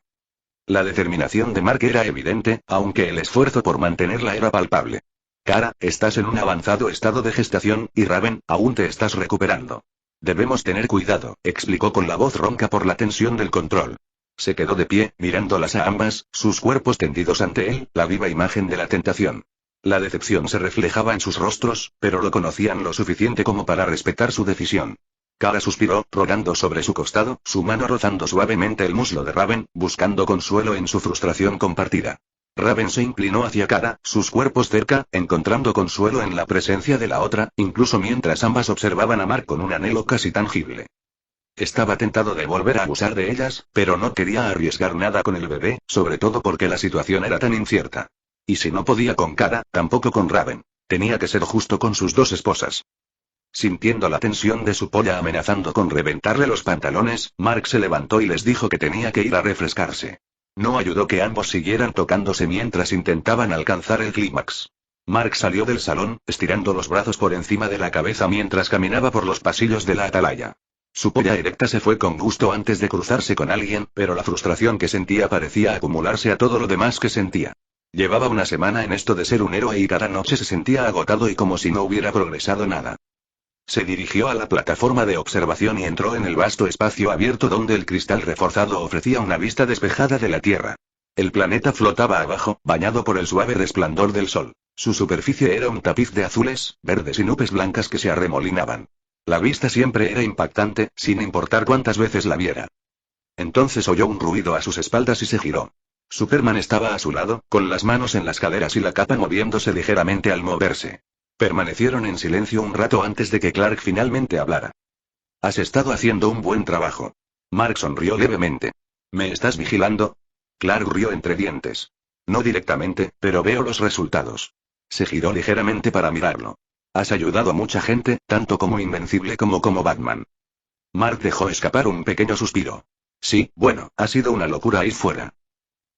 La determinación de Mark era evidente, aunque el esfuerzo por mantenerla era palpable. Kara, estás en un avanzado estado de gestación, y Raven, aún te estás recuperando. Debemos tener cuidado, explicó con la voz ronca por la tensión del control. Se quedó de pie, mirándolas a ambas, sus cuerpos tendidos ante él, la viva imagen de la tentación. La decepción se reflejaba en sus rostros, pero lo conocían lo suficiente como para respetar su decisión. Kara suspiró, rogando sobre su costado, su mano rozando suavemente el muslo de Raven, buscando consuelo en su frustración compartida. Raven se inclinó hacia Kara, sus cuerpos cerca, encontrando consuelo en la presencia de la otra, incluso mientras ambas observaban a Mark con un anhelo casi tangible. Estaba tentado de volver a abusar de ellas, pero no quería arriesgar nada con el bebé, sobre todo porque la situación era tan incierta. Y si no podía con Kara, tampoco con Raven. Tenía que ser justo con sus dos esposas. Sintiendo la tensión de su polla amenazando con reventarle los pantalones, Mark se levantó y les dijo que tenía que ir a refrescarse. No ayudó que ambos siguieran tocándose mientras intentaban alcanzar el clímax. Mark salió del salón, estirando los brazos por encima de la cabeza mientras caminaba por los pasillos de la atalaya. Su polla erecta se fue con gusto antes de cruzarse con alguien, pero la frustración que sentía parecía acumularse a todo lo demás que sentía. Llevaba una semana en esto de ser un héroe y cada noche se sentía agotado y como si no hubiera progresado nada. Se dirigió a la plataforma de observación y entró en el vasto espacio abierto donde el cristal reforzado ofrecía una vista despejada de la Tierra. El planeta flotaba abajo, bañado por el suave resplandor del sol. Su superficie era un tapiz de azules, verdes y nubes blancas que se arremolinaban. La vista siempre era impactante, sin importar cuántas veces la viera. Entonces oyó un ruido a sus espaldas y se giró. Superman estaba a su lado, con las manos en las caderas y la capa moviéndose ligeramente al moverse. Permanecieron en silencio un rato antes de que Clark finalmente hablara. Has estado haciendo un buen trabajo. Mark sonrió levemente. ¿Me estás vigilando? Clark rió entre dientes. No directamente, pero veo los resultados. Se giró ligeramente para mirarlo. Has ayudado a mucha gente, tanto como Invencible como Batman. Mark dejó escapar un pequeño suspiro. Sí, bueno, ha sido una locura ahí fuera.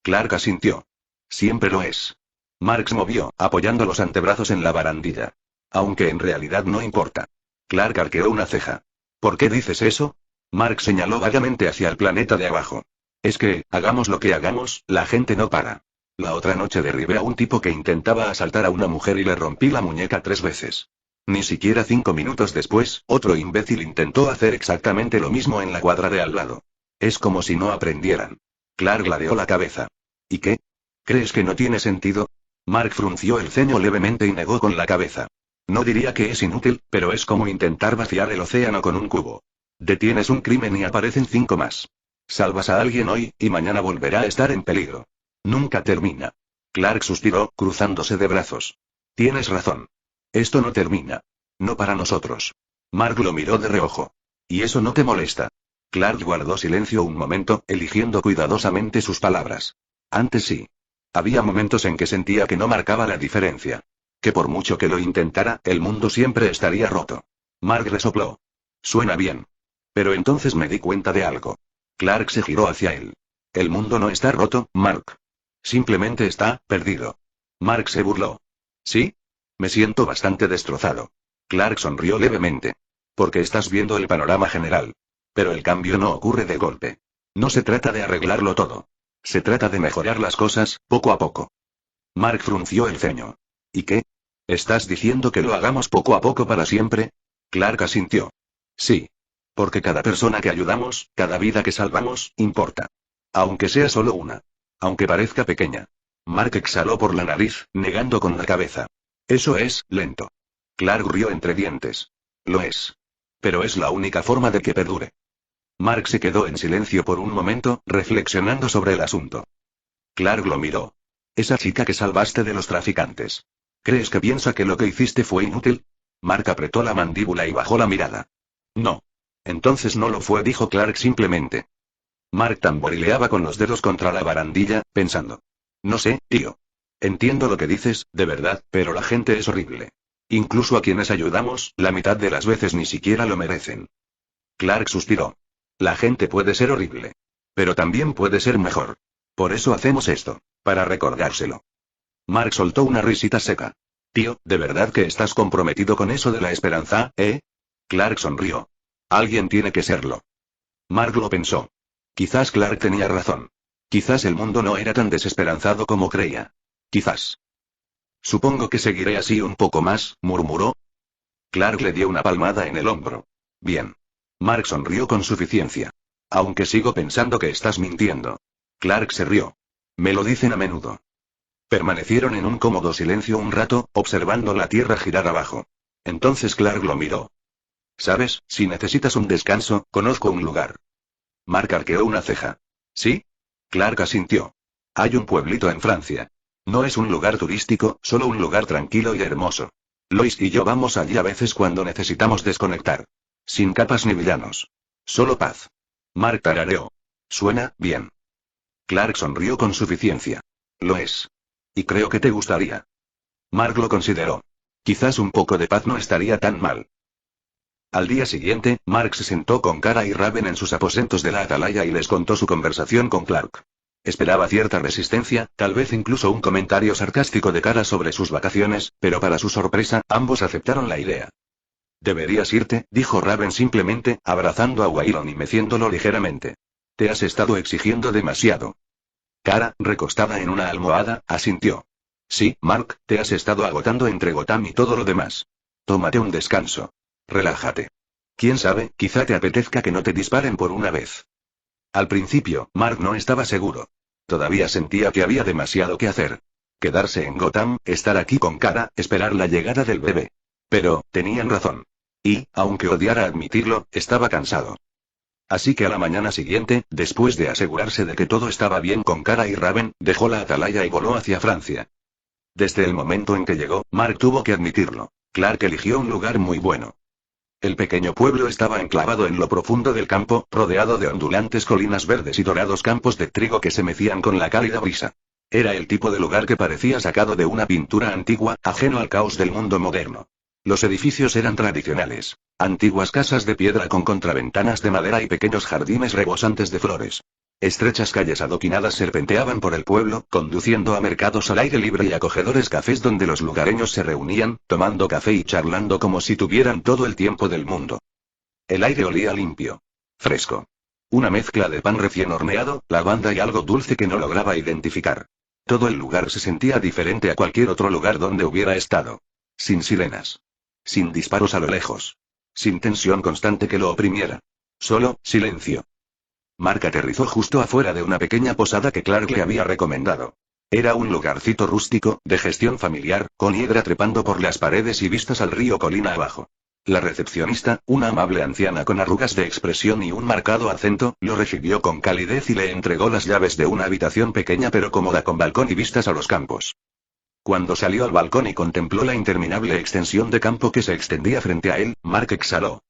Clark asintió. Siempre lo es. Mark se movió, apoyando los antebrazos en la barandilla. Aunque en realidad no importa. Clark arqueó una ceja. ¿Por qué dices eso? Mark señaló vagamente hacia el planeta de abajo. Es que, hagamos lo que hagamos, la gente no para. La otra noche derribé a un tipo que intentaba asaltar a una mujer y le rompí la muñeca 3 veces. Ni siquiera 5 minutos después, otro imbécil intentó hacer exactamente lo mismo en la cuadra de al lado. Es como si no aprendieran. Clark ladeó la cabeza. ¿Y qué? ¿Crees que no tiene sentido? Mark frunció el ceño levemente y negó con la cabeza. No diría que es inútil, pero es como intentar vaciar el océano con un cubo. Detienes un crimen y aparecen 5 más. Salvas a alguien hoy, y mañana volverá a estar en peligro. Nunca termina. Clark suspiró, cruzándose de brazos. Tienes razón. Esto no termina. No para nosotros. Mark lo miró de reojo. ¿Y eso no te molesta? Clark guardó silencio un momento, eligiendo cuidadosamente sus palabras. Antes sí. Había momentos en que sentía que no marcaba la diferencia. Que por mucho que lo intentara, el mundo siempre estaría roto. Mark resopló. Suena bien. Pero entonces me di cuenta de algo. Clark se giró hacia él. El mundo no está roto, Mark. Simplemente está perdido. Mark se burló. ¿Sí? Me siento bastante destrozado. Clark sonrió levemente. Porque estás viendo el panorama general. Pero el cambio no ocurre de golpe. No se trata de arreglarlo todo. Se trata de mejorar las cosas, poco a poco. Mark frunció el ceño. ¿Y qué? ¿Estás diciendo que lo hagamos poco a poco para siempre? Clark asintió. Sí. Porque cada persona que ayudamos, cada vida que salvamos, importa. Aunque sea solo una. Aunque parezca pequeña. Mark exhaló por la nariz, negando con la cabeza. Eso es, lento. Clark rió entre dientes. Lo es. Pero es la única forma de que perdure. Mark se quedó en silencio por un momento, reflexionando sobre el asunto. Clark lo miró. Esa chica que salvaste de los traficantes. ¿Crees que piensa que lo que hiciste fue inútil? Mark apretó la mandíbula y bajó la mirada. No. Entonces no lo fue, dijo Clark simplemente. Mark tamborileaba con los dedos contra la barandilla, pensando. No sé, tío. Entiendo lo que dices, de verdad, pero la gente es horrible. Incluso a quienes ayudamos, la mitad de las veces ni siquiera lo merecen. Clark suspiró. La gente puede ser horrible. Pero también puede ser mejor. Por eso hacemos esto, para recordárselo. Mark soltó una risita seca. Tío, ¿de verdad que estás comprometido con eso de la esperanza, eh? Clark sonrió. Alguien tiene que serlo. Mark lo pensó. Quizás Clark tenía razón. Quizás el mundo no era tan desesperanzado como creía. Quizás. Supongo que seguiré así un poco más, murmuró. Clark le dio una palmada en el hombro. Bien. Mark sonrió con suficiencia. Aunque sigo pensando que estás mintiendo. Clark se rió. Me lo dicen a menudo. Permanecieron en un cómodo silencio un rato, observando la tierra girar abajo. Entonces Clark lo miró. ¿Sabes? Si necesitas un descanso, conozco un lugar. Mark arqueó una ceja. ¿Sí? Clark asintió. Hay un pueblito en Francia. No es un lugar turístico, solo un lugar tranquilo y hermoso. Lois y yo vamos allí a veces cuando necesitamos desconectar. Sin capas ni villanos. Solo paz. Mark tarareó. Suena bien. Clark sonrió con suficiencia. Lo es. Y creo que te gustaría. Mark lo consideró. Quizás un poco de paz no estaría tan mal. Al día siguiente, Mark se sentó con Kara y Raven en sus aposentos de la atalaya y les contó su conversación con Clark. Esperaba cierta resistencia, tal vez incluso un comentario sarcástico de Kara sobre sus vacaciones, pero para su sorpresa, ambos aceptaron la idea. Deberías irte, dijo Raven simplemente, abrazando a Wyron y meciéndolo ligeramente. Te has estado exigiendo demasiado. Kara, recostada en una almohada, asintió. Sí, Mark, te has estado agotando entre Gotham y todo lo demás. Tómate un descanso. Relájate. Quién sabe, quizá te apetezca que no te disparen por una vez. Al principio, Mark no estaba seguro. Todavía sentía que había demasiado que hacer. Quedarse en Gotham, estar aquí con Kara, esperar la llegada del bebé. Pero, tenían razón. Y, aunque odiara admitirlo, estaba cansado. Así que a la mañana siguiente, después de asegurarse de que todo estaba bien con Kara y Raven, dejó la atalaya y voló hacia Francia. Desde el momento en que llegó, Mark tuvo que admitirlo. Clark eligió un lugar muy bueno. El pequeño pueblo estaba enclavado en lo profundo del campo, rodeado de ondulantes colinas verdes y dorados campos de trigo que se mecían con la cálida brisa. Era el tipo de lugar que parecía sacado de una pintura antigua, ajeno al caos del mundo moderno. Los edificios eran tradicionales. Antiguas casas de piedra con contraventanas de madera y pequeños jardines rebosantes de flores. Estrechas calles adoquinadas serpenteaban por el pueblo, conduciendo a mercados al aire libre y acogedores cafés donde los lugareños se reunían, tomando café y charlando como si tuvieran todo el tiempo del mundo. El aire olía limpio. Fresco. Una mezcla de pan recién horneado, lavanda y algo dulce que no lograba identificar. Todo el lugar se sentía diferente a cualquier otro lugar donde hubiera estado. Sin sirenas. Sin disparos a lo lejos. Sin tensión constante que lo oprimiera. Solo, silencio. Mark aterrizó justo afuera de una pequeña posada que Clark le había recomendado. Era un lugarcito rústico, de gestión familiar, con hiedra trepando por las paredes y vistas al río colina abajo. La recepcionista, una amable anciana con arrugas de expresión y un marcado acento, lo recibió con calidez y le entregó las llaves de una habitación pequeña pero cómoda con balcón y vistas a los campos. Cuando salió al balcón y contempló la interminable extensión de campo que se extendía frente a él, Mark exhaló.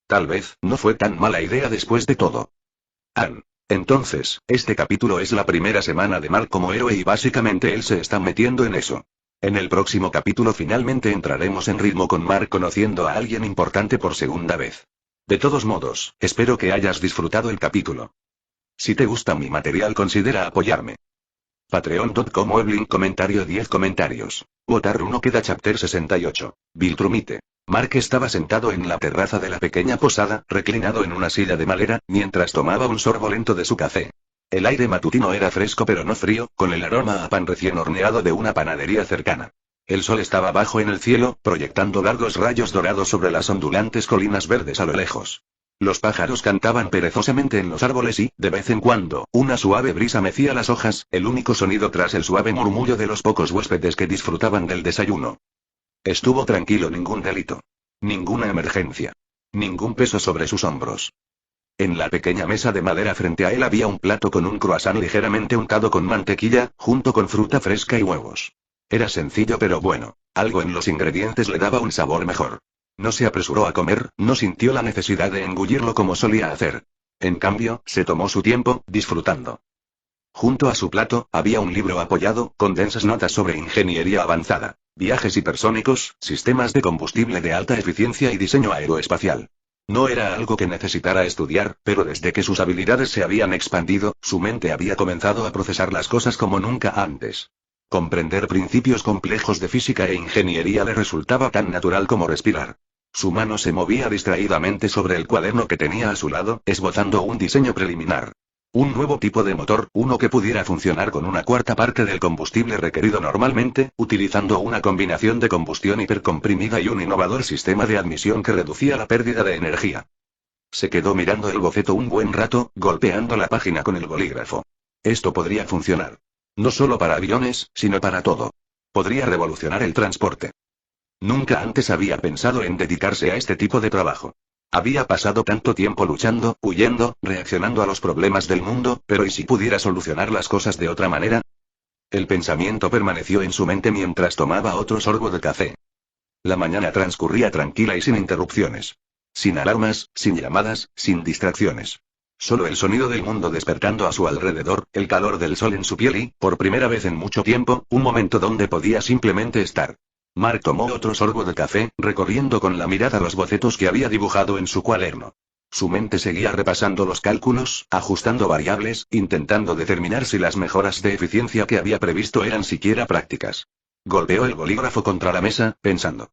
Tal vez, no fue tan mala idea después de todo. Entonces, este capítulo es la primera semana de Mark como héroe y básicamente él se está metiendo en eso. En el próximo capítulo finalmente entraremos en ritmo con Mark conociendo a alguien importante por segunda vez. De todos modos, espero que hayas disfrutado el capítulo. Si te gusta mi material considera apoyarme. Patreon.com Weblink comentario 10 comentarios. Votar 1 queda chapter 68. Viltrumite. Mark estaba sentado en la terraza de la pequeña posada, reclinado en una silla de madera, mientras tomaba un sorbo lento de su café. El aire matutino era fresco pero no frío, con el aroma a pan recién horneado de una panadería cercana. El sol estaba bajo en el cielo, proyectando largos rayos dorados sobre las ondulantes colinas verdes a lo lejos. Los pájaros cantaban perezosamente en los árboles y, de vez en cuando, una suave brisa mecía las hojas, el único sonido tras el suave murmullo de los pocos huéspedes que disfrutaban del desayuno. Estuvo tranquilo, ningún delito. Ninguna emergencia. Ningún peso sobre sus hombros. En la pequeña mesa de madera frente a él había un plato con un croissant ligeramente untado con mantequilla, junto con fruta fresca y huevos. Era sencillo pero bueno. Algo en los ingredientes le daba un sabor mejor. No se apresuró a comer, no sintió la necesidad de engullirlo como solía hacer. En cambio, se tomó su tiempo, disfrutando. Junto a su plato, había un libro apoyado, con densas notas sobre ingeniería avanzada, viajes hipersónicos, sistemas de combustible de alta eficiencia y diseño aeroespacial. No era algo que necesitara estudiar, pero desde que sus habilidades se habían expandido, su mente había comenzado a procesar las cosas como nunca antes. Comprender principios complejos de física e ingeniería le resultaba tan natural como respirar. Su mano se movía distraídamente sobre el cuaderno que tenía a su lado, esbozando un diseño preliminar. Un nuevo tipo de motor, uno que pudiera funcionar con una cuarta parte del combustible requerido normalmente, utilizando una combinación de combustión hipercomprimida y un innovador sistema de admisión que reducía la pérdida de energía. Se quedó mirando el boceto un buen rato, golpeando la página con el bolígrafo. Esto podría funcionar. No solo para aviones, sino para todo. Podría revolucionar el transporte. Nunca antes había pensado en dedicarse a este tipo de trabajo. Había pasado tanto tiempo luchando, huyendo, reaccionando a los problemas del mundo, pero ¿y si pudiera solucionar las cosas de otra manera? El pensamiento permaneció en su mente mientras tomaba otro sorbo de café. La mañana transcurría tranquila y sin interrupciones. Sin alarmas, sin llamadas, sin distracciones. Solo el sonido del mundo despertando a su alrededor, el calor del sol en su piel y, por primera vez en mucho tiempo, un momento donde podía simplemente estar. Mark tomó otro sorbo de café, recorriendo con la mirada los bocetos que había dibujado en su cuaderno. Su mente seguía repasando los cálculos, ajustando variables, intentando determinar si las mejoras de eficiencia que había previsto eran siquiera prácticas. Golpeó el bolígrafo contra la mesa, pensando.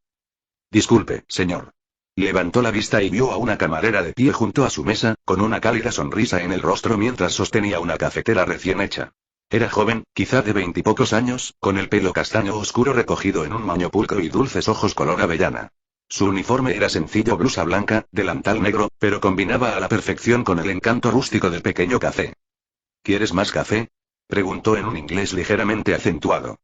Disculpe, señor. Levantó la vista y vio a una camarera de pie junto a su mesa, con una cálida sonrisa en el rostro mientras sostenía una cafetera recién hecha. Era joven, quizá de 20 y pocos años, con el pelo castaño oscuro recogido en un moño pulcro y dulces ojos color avellana. Su uniforme era sencillo, blusa blanca, delantal negro, pero combinaba a la perfección con el encanto rústico del pequeño café. ¿Quieres más café?, preguntó en un inglés ligeramente acentuado.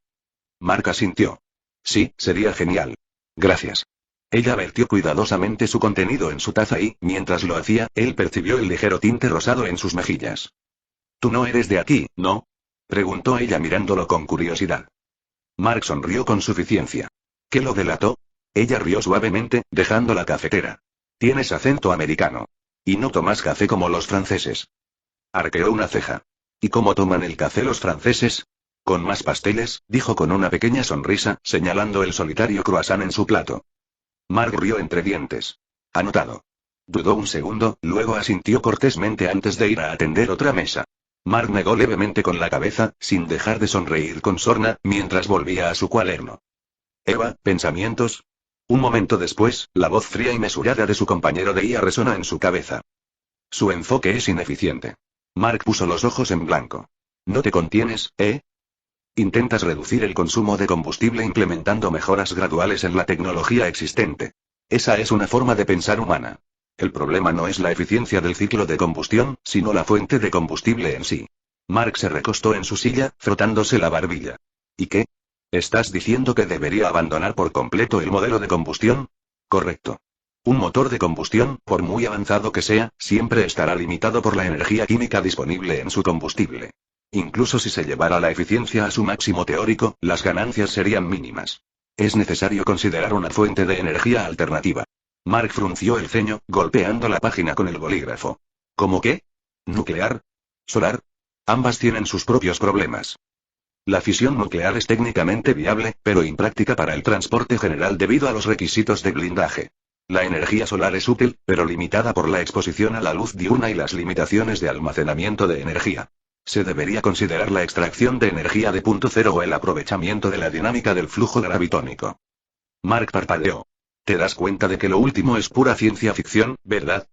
Mark asintió. Sí, sería genial. Gracias. Ella vertió cuidadosamente su contenido en su taza y, mientras lo hacía, él percibió el ligero tinte rosado en sus mejillas. Tú no eres de aquí, ¿no?, preguntó ella mirándolo con curiosidad. Mark sonrió con suficiencia. ¿Qué lo delató? Ella rió suavemente, dejando la cafetera. Tienes acento americano. Y no tomas café como los franceses. Arqueó una ceja. ¿Y cómo toman el café los franceses? Con más pasteles, dijo con una pequeña sonrisa, señalando el solitario croissant en su plato. Mark rió entre dientes. Anotado. Dudó un segundo, luego asintió cortésmente antes de ir a atender otra mesa. Mark negó levemente con la cabeza, sin dejar de sonreír con sorna, mientras volvía a su cuaderno. Eva, ¿pensamientos? Un momento después, la voz fría y mesurada de su compañero de IA resonó en su cabeza. Su enfoque es ineficiente. Mark puso los ojos en blanco. ¿No te contienes, eh? Intentas reducir el consumo de combustible implementando mejoras graduales en la tecnología existente. Esa es una forma de pensar humana. El problema no es la eficiencia del ciclo de combustión, sino la fuente de combustible en sí. Mark se recostó en su silla, frotándose la barbilla. ¿Y qué? ¿Estás diciendo que debería abandonar por completo el modelo de combustión? Correcto. Un motor de combustión, por muy avanzado que sea, siempre estará limitado por la energía química disponible en su combustible. Incluso si se llevara la eficiencia a su máximo teórico, las ganancias serían mínimas. Es necesario considerar una fuente de energía alternativa. Mark frunció el ceño, golpeando la página con el bolígrafo. ¿Cómo qué? ¿Nuclear? ¿Solar? Ambas tienen sus propios problemas. La fisión nuclear es técnicamente viable, pero impráctica para el transporte general debido a los requisitos de blindaje. La energía solar es útil, pero limitada por la exposición a la luz diurna y las limitaciones de almacenamiento de energía. Se debería considerar la extracción de energía de punto cero o el aprovechamiento de la dinámica del flujo gravitónico. Mark parpadeó. ¿Te das cuenta de que lo último es pura ciencia ficción, verdad?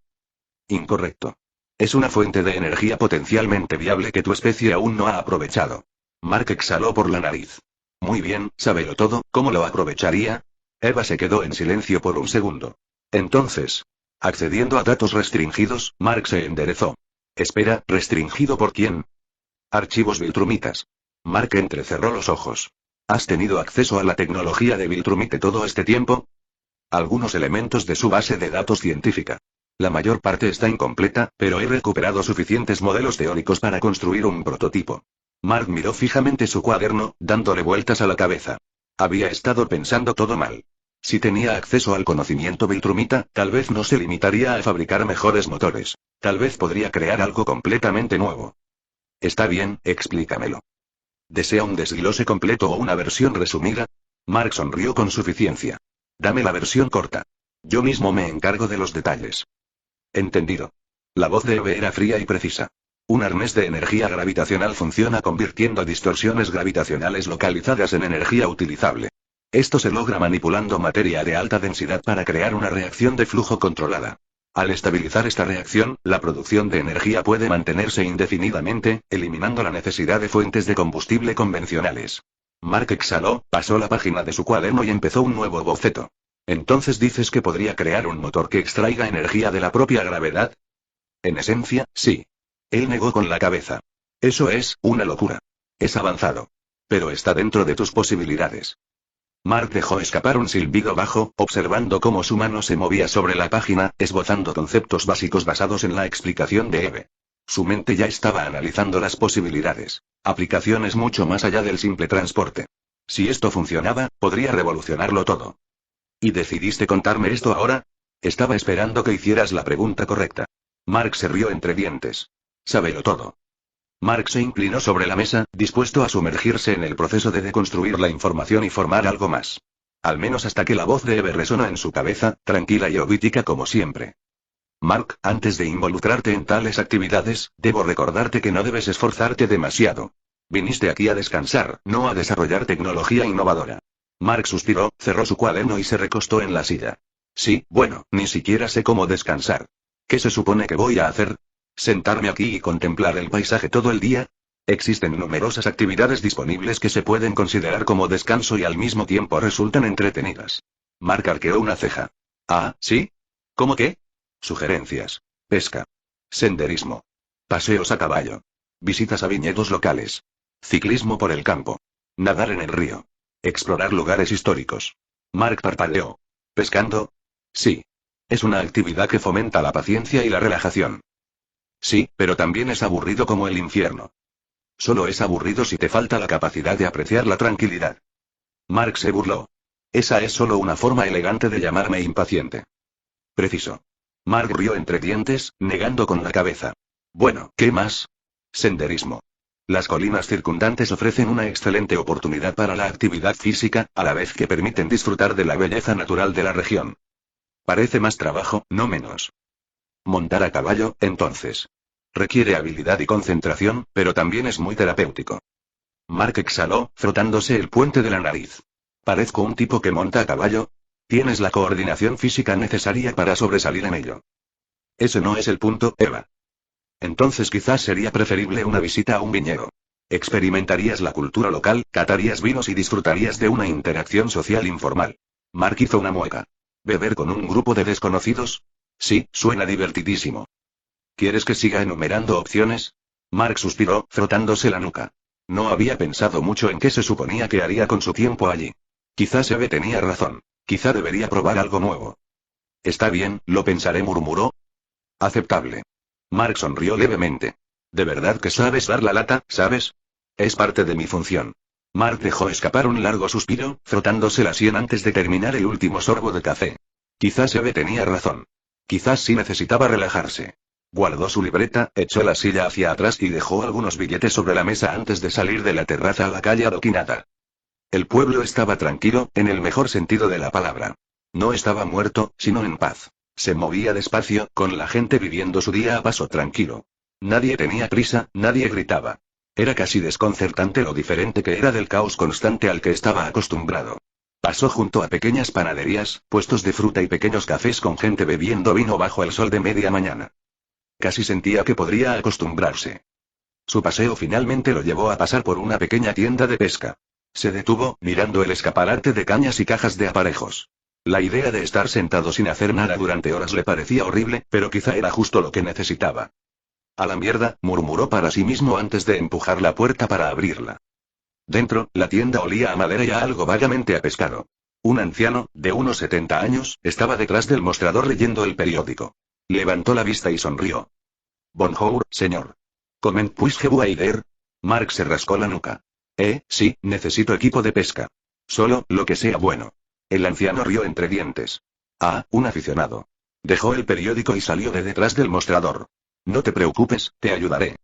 Incorrecto. Es una fuente de energía potencialmente viable que tu especie aún no ha aprovechado. Mark exhaló por la nariz. Muy bien, sábelo todo, ¿cómo lo aprovecharía? Eva se quedó en silencio por un segundo. Entonces, accediendo a datos restringidos, Mark se enderezó. Espera, ¿restringido por quién? Archivos Viltrumitas. Mark entrecerró los ojos. ¿Has tenido acceso a la tecnología de Viltrumite todo este tiempo? Algunos elementos de su base de datos científica. La mayor parte está incompleta, pero he recuperado suficientes modelos teóricos para construir un prototipo. Mark miró fijamente su cuaderno, dándole vueltas a la cabeza. Había estado pensando todo mal. Si tenía acceso al conocimiento Viltrumita, tal vez no se limitaría a fabricar mejores motores. Tal vez podría crear algo completamente nuevo. Está bien, explícamelo. ¿Desea un desglose completo o una versión resumida? Mark sonrió con suficiencia. Dame la versión corta. Yo mismo me encargo de los detalles. Entendido. La voz de Eve era fría y precisa. Un arnés de energía gravitacional funciona convirtiendo distorsiones gravitacionales localizadas en energía utilizable. Esto se logra manipulando materia de alta densidad para crear una reacción de flujo controlada. Al estabilizar esta reacción, la producción de energía puede mantenerse indefinidamente, eliminando la necesidad de fuentes de combustible convencionales. Mark exhaló, pasó la página de su cuaderno y empezó un nuevo boceto. ¿Entonces dices que podría crear un motor que extraiga energía de la propia gravedad? En esencia, sí. Él negó con la cabeza. Eso es una locura. Es avanzado. Pero está dentro de tus posibilidades. Mark dejó escapar un silbido bajo, observando cómo su mano se movía sobre la página, esbozando conceptos básicos basados en la explicación de Eve. Su mente ya estaba analizando las posibilidades. Aplicaciones mucho más allá del simple transporte. Si esto funcionaba, podría revolucionarlo todo. ¿Y decidiste contarme esto ahora? Estaba esperando que hicieras la pregunta correcta. Mark se rió entre dientes. Sábelo todo. Mark se inclinó sobre la mesa, dispuesto a sumergirse en el proceso de deconstruir la información y formar algo más. Al menos hasta que la voz de Eve resonó en su cabeza, tranquila y obítica como siempre. Mark, antes de involucrarte en tales actividades, debo recordarte que no debes esforzarte demasiado. Viniste aquí a descansar, no a desarrollar tecnología innovadora. Mark suspiró, cerró su cuaderno y se recostó en la silla. Sí, bueno, ni siquiera sé cómo descansar. ¿Qué se supone que voy a hacer? ¿Sentarme aquí y contemplar el paisaje todo el día? Existen numerosas actividades disponibles que se pueden considerar como descanso y al mismo tiempo resultan entretenidas. Mark arqueó una ceja. Ah, ¿sí? ¿Cómo qué? Sugerencias. Pesca. Senderismo. Paseos a caballo. Visitas a viñedos locales. Ciclismo por el campo. Nadar en el río. Explorar lugares históricos. Mark parpadeó. ¿Pescando? Sí. Es una actividad que fomenta la paciencia y la relajación. Sí, pero también es aburrido como el infierno. Solo es aburrido si te falta la capacidad de apreciar la tranquilidad. Mark se burló. Esa es solo una forma elegante de llamarme impaciente. Preciso. Mark rió entre dientes, negando con la cabeza. Bueno, ¿qué más? Senderismo. Las colinas circundantes ofrecen una excelente oportunidad para la actividad física, a la vez que permiten disfrutar de la belleza natural de la región. Parece más trabajo, no menos. Montar a caballo, entonces. Requiere habilidad y concentración, pero también es muy terapéutico. Mark exhaló, frotándose el puente de la nariz. ¿Parezco un tipo que monta a caballo? Tienes la coordinación física necesaria para sobresalir en ello. Ese no es el punto, Eva. Entonces quizás sería preferible una visita a un viñedo. Experimentarías la cultura local, catarías vinos y disfrutarías de una interacción social informal. Mark hizo una mueca. ¿Beber con un grupo de desconocidos? Sí, suena divertidísimo. ¿Quieres que siga enumerando opciones? Mark suspiró, frotándose la nuca. No había pensado mucho en qué se suponía que haría con su tiempo allí. Quizás Eve tenía razón. Quizá debería probar algo nuevo. Está bien, lo pensaré, murmuró. Aceptable. Mark sonrió levemente. ¿De verdad que sabes dar la lata, sabes? Es parte de mi función. Mark dejó escapar un largo suspiro, frotándose la sien antes de terminar el último sorbo de café. Quizás Eve tenía razón. Quizás sí necesitaba relajarse. Guardó su libreta, echó la silla hacia atrás y dejó algunos billetes sobre la mesa antes de salir de la terraza a la calle adoquinada. El pueblo estaba tranquilo, en el mejor sentido de la palabra. No estaba muerto, sino en paz. Se movía despacio, con la gente viviendo su día a paso tranquilo. Nadie tenía prisa, nadie gritaba. Era casi desconcertante lo diferente que era del caos constante al que estaba acostumbrado. Pasó junto a pequeñas panaderías, puestos de fruta y pequeños cafés con gente bebiendo vino bajo el sol de media mañana. Casi sentía que podría acostumbrarse. Su paseo finalmente lo llevó a pasar por una pequeña tienda de pesca. Se detuvo, mirando el escaparate de cañas y cajas de aparejos. La idea de estar sentado sin hacer nada durante horas le parecía horrible, pero quizá era justo lo que necesitaba. A la mierda, murmuró para sí mismo antes de empujar la puerta para abrirla. Dentro, la tienda olía a madera y a algo vagamente a pescado. Un anciano, de unos 70 años, estaba detrás del mostrador leyendo el periódico. Levantó la vista y sonrió. Bonjour, señor. Comment puis-je aider? Mark se rascó la nuca. Sí, necesito equipo de pesca. Solo, lo que sea bueno. El anciano rió entre dientes. Ah, un aficionado. Dejó el periódico y salió de detrás del mostrador. No te preocupes, te ayudaré.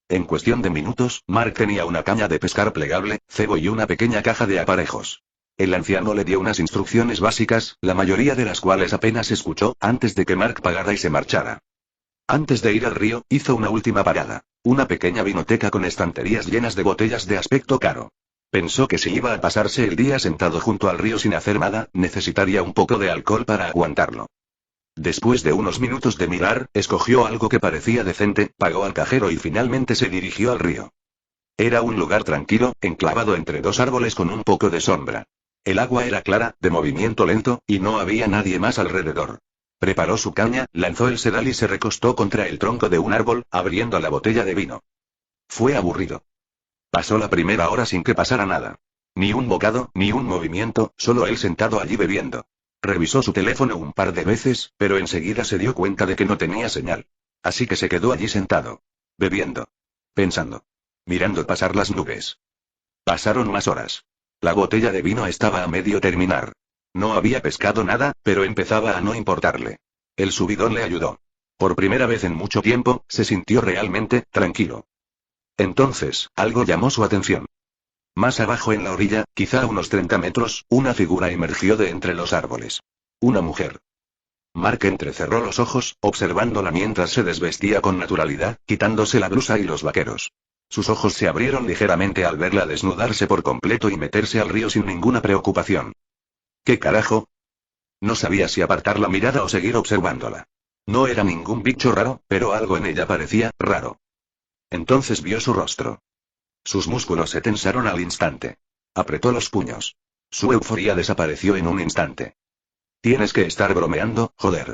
En cuestión de minutos, Mark tenía una caña de pescar plegable, cebo y una pequeña caja de aparejos. El anciano le dio unas instrucciones básicas, la mayoría de las cuales apenas escuchó, antes de que Mark pagara y se marchara. Antes de ir al río, hizo una última parada. Una pequeña vinoteca con estanterías llenas de botellas de aspecto caro. Pensó que si iba a pasarse el día sentado junto al río sin hacer nada, necesitaría un poco de alcohol para aguantarlo. Después de unos minutos de mirar, escogió algo que parecía decente, pagó al cajero y finalmente se dirigió al río. Era un lugar tranquilo, enclavado entre dos árboles con un poco de sombra. El agua era clara, de movimiento lento, y no había nadie más alrededor. Preparó su caña, lanzó el sedal y se recostó contra el tronco de un árbol, abriendo la botella de vino. Fue aburrido. Pasó la primera hora sin que pasara nada. Ni un bocado, ni un movimiento, solo él sentado allí bebiendo. Revisó su teléfono un par de veces, pero enseguida se dio cuenta de que no tenía señal. Así que se quedó allí sentado. Bebiendo. Pensando. Mirando pasar las nubes. Pasaron más horas. La botella de vino estaba a medio terminar. No había pescado nada, pero empezaba a no importarle. El subidón le ayudó. Por primera vez en mucho tiempo, se sintió realmente tranquilo. Entonces, algo llamó su atención. Más abajo en la orilla, quizá a unos 30 metros, una figura emergió de entre los árboles. Una mujer. Mark entrecerró los ojos, observándola mientras se desvestía con naturalidad, quitándose la blusa y los vaqueros. Sus ojos se abrieron ligeramente al verla desnudarse por completo y meterse al río sin ninguna preocupación. ¿Qué carajo? No sabía si apartar la mirada o seguir observándola. No era ningún bicho raro, pero algo en ella parecía raro. Entonces vio su rostro. Sus músculos se tensaron al instante. Apretó los puños. Su euforía desapareció en un instante. Tienes que estar bromeando, joder.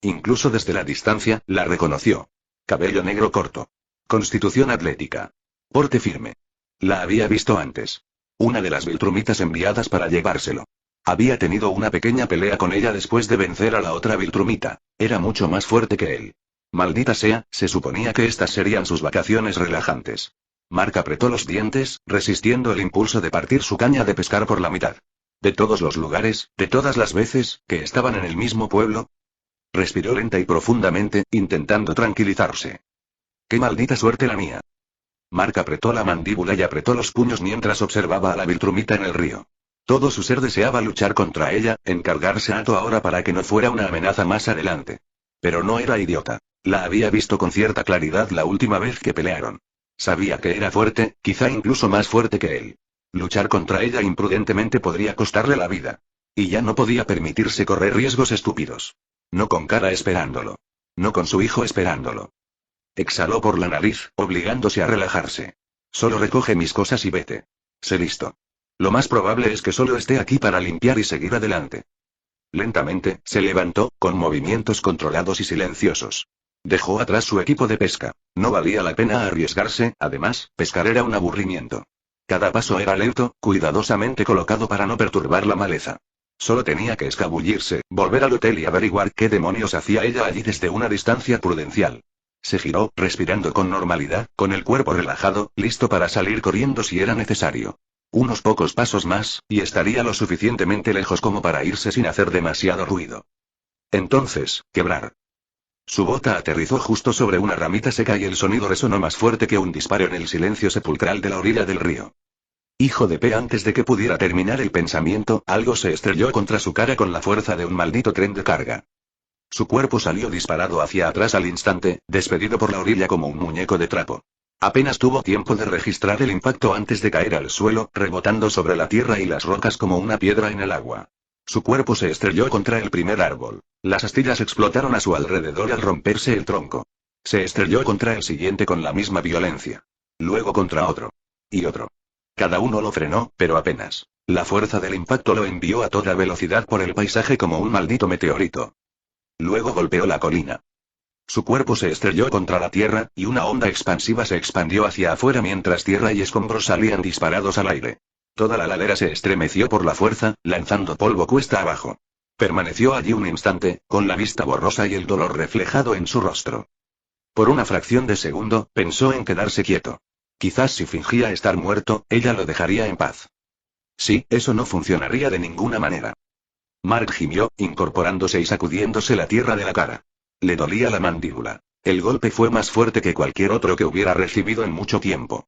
Incluso desde la distancia, la reconoció. Cabello negro corto. Constitución atlética. Porte firme. La había visto antes. Una de las Viltrumitas enviadas para llevárselo. Había tenido una pequeña pelea con ella después de vencer a la otra Viltrumita. Era mucho más fuerte que él. Maldita sea, se suponía que estas serían sus vacaciones relajantes. Mark apretó los dientes, resistiendo el impulso de partir su caña de pescar por la mitad. De todos los lugares, de todas las veces, que estaban en el mismo pueblo. Respiró lenta y profundamente, intentando tranquilizarse. ¡Qué maldita suerte la mía! Mark apretó la mandíbula y apretó los puños mientras observaba a la Viltrumita en el río. Todo su ser deseaba luchar contra ella, encargarse a toda hora para que no fuera una amenaza más adelante. Pero no era idiota. La había visto con cierta claridad la última vez que pelearon. Sabía que era fuerte, quizá incluso más fuerte que él. Luchar contra ella imprudentemente podría costarle la vida. Y ya no podía permitirse correr riesgos estúpidos. No con Kara esperándolo. No con su hijo esperándolo. Exhaló por la nariz, obligándose a relajarse. Solo recoge mis cosas y vete. Sé listo. Lo más probable es que solo esté aquí para limpiar y seguir adelante. Lentamente, se levantó, con movimientos controlados y silenciosos. Dejó atrás su equipo de pesca. No valía la pena arriesgarse, además, pescar era un aburrimiento. Cada paso era lento, cuidadosamente colocado para no perturbar la maleza. Solo tenía que escabullirse, volver al hotel y averiguar qué demonios hacía ella allí desde una distancia prudencial. Se giró, respirando con normalidad, con el cuerpo relajado, listo para salir corriendo si era necesario. Unos pocos pasos más, y estaría lo suficientemente lejos como para irse sin hacer demasiado ruido. Entonces, quebrar. Su bota aterrizó justo sobre una ramita seca y el sonido resonó más fuerte que un disparo en el silencio sepulcral de la orilla del río. Hijo de P. Antes de que pudiera terminar el pensamiento, algo se estrelló contra su cara con la fuerza de un maldito tren de carga. Su cuerpo salió disparado hacia atrás al instante, despedido por la orilla como un muñeco de trapo. Apenas tuvo tiempo de registrar el impacto antes de caer al suelo, rebotando sobre la tierra y las rocas como una piedra en el agua. Su cuerpo se estrelló contra el primer árbol. Las astillas explotaron a su alrededor al romperse el tronco. Se estrelló contra el siguiente con la misma violencia. Luego contra otro. Y otro. Cada uno lo frenó, pero apenas. La fuerza del impacto lo envió a toda velocidad por el paisaje como un maldito meteorito. Luego golpeó la colina. Su cuerpo se estrelló contra la tierra, y una onda expansiva se expandió hacia afuera mientras tierra y escombros salían disparados al aire. Toda la ladera se estremeció por la fuerza, lanzando polvo cuesta abajo. Permaneció allí un instante, con la vista borrosa y el dolor reflejado en su rostro. Por una fracción de segundo, pensó en quedarse quieto. Quizás si fingía estar muerto, ella lo dejaría en paz. Sí, eso no funcionaría de ninguna manera. Mark gimió, incorporándose y sacudiéndose la tierra de la cara. Le dolía la mandíbula. El golpe fue más fuerte que cualquier otro que hubiera recibido en mucho tiempo.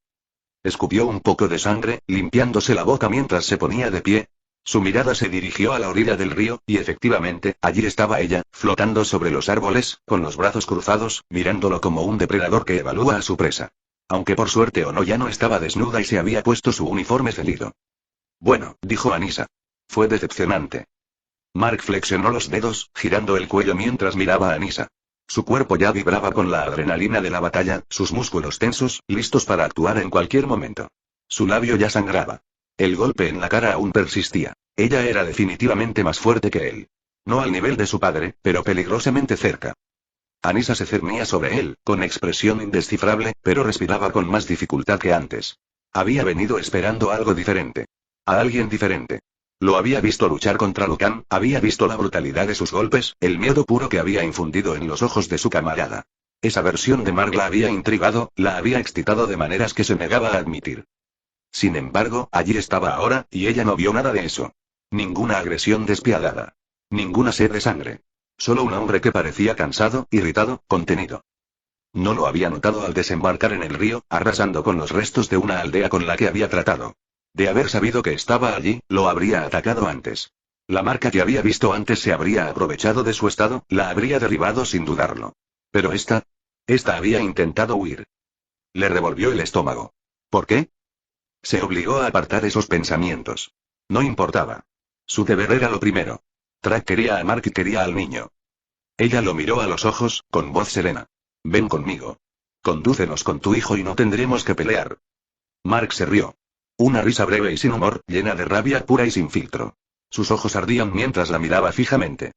Escupió un poco de sangre, limpiándose la boca mientras se ponía de pie. Su mirada se dirigió a la orilla del río, y efectivamente, allí estaba ella, flotando sobre los árboles, con los brazos cruzados, mirándolo como un depredador que evalúa a su presa. Aunque por suerte o no ya no estaba desnuda y se había puesto su uniforme cedido. Bueno, dijo Anissa. Fue decepcionante. Mark flexionó los dedos, girando el cuello mientras miraba a Anissa. Su cuerpo ya vibraba con la adrenalina de la batalla, sus músculos tensos, listos para actuar en cualquier momento. Su labio ya sangraba. El golpe en la cara aún persistía. Ella era definitivamente más fuerte que él. No al nivel de su padre, pero peligrosamente cerca. Anissa se cernía sobre él, con expresión indescifrable, pero respiraba con más dificultad que antes. Había venido esperando algo diferente. A alguien diferente. Lo había visto luchar contra Lucan, había visto la brutalidad de sus golpes, el miedo puro que había infundido en los ojos de su camarada. Esa versión de Mark la había intrigado, la había excitado de maneras que se negaba a admitir. Sin embargo, allí estaba ahora, y ella no vio nada de eso. Ninguna agresión despiadada. Ninguna sed de sangre. Solo un hombre que parecía cansado, irritado, contenido. No lo había notado al desembarcar en el río, arrasando con los restos de una aldea con la que había tratado. De haber sabido que estaba allí, lo habría atacado antes. La marca que había visto antes se habría aprovechado de su estado, la habría derribado sin dudarlo. Pero esta había intentado huir. Le revolvió el estómago. ¿Por qué? Se obligó a apartar esos pensamientos. No importaba. Su deber era lo primero. Track quería a Mark y quería al niño. Ella lo miró a los ojos, con voz serena. Ven conmigo. Condúcenos con tu hijo y no tendremos que pelear. Mark se rió. Una risa breve y sin humor, llena de rabia pura y sin filtro. Sus ojos ardían mientras la miraba fijamente.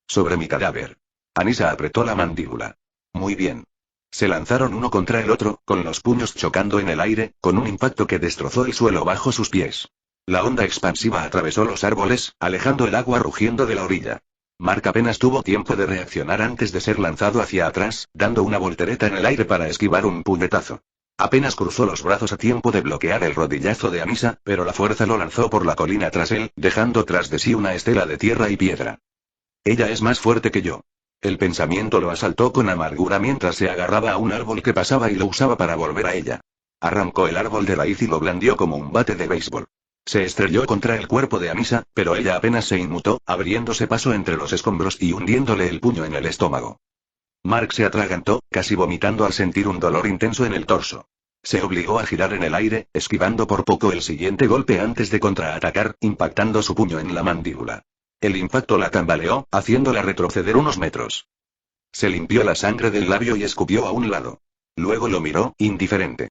Sobre mi cadáver. Anissa apretó la mandíbula. Muy bien. Se lanzaron uno contra el otro, con los puños chocando en el aire, con un impacto que destrozó el suelo bajo sus pies. La onda expansiva atravesó los árboles, alejando el agua rugiendo de la orilla. Mark apenas tuvo tiempo de reaccionar antes de ser lanzado hacia atrás, dando una voltereta en el aire para esquivar un puñetazo. Apenas cruzó los brazos a tiempo de bloquear el rodillazo de Anissa, pero la fuerza lo lanzó por la colina tras él, dejando tras de sí una estela de tierra y piedra. Ella es más fuerte que yo. El pensamiento lo asaltó con amargura mientras se agarraba a un árbol que pasaba y lo usaba para volver a ella. Arrancó el árbol de raíz y lo blandió como un bate de béisbol. Se estrelló contra el cuerpo de Anissa, pero ella apenas se inmutó, abriéndose paso entre los escombros y hundiéndole el puño en el estómago. Mark se atragantó, casi vomitando al sentir un dolor intenso en el torso. Se obligó a girar en el aire, esquivando por poco el siguiente golpe antes de contraatacar, impactando su puño en la mandíbula. El impacto la tambaleó, haciéndola retroceder unos metros. Se limpió la sangre del labio y escupió a un lado. Luego lo miró, indiferente.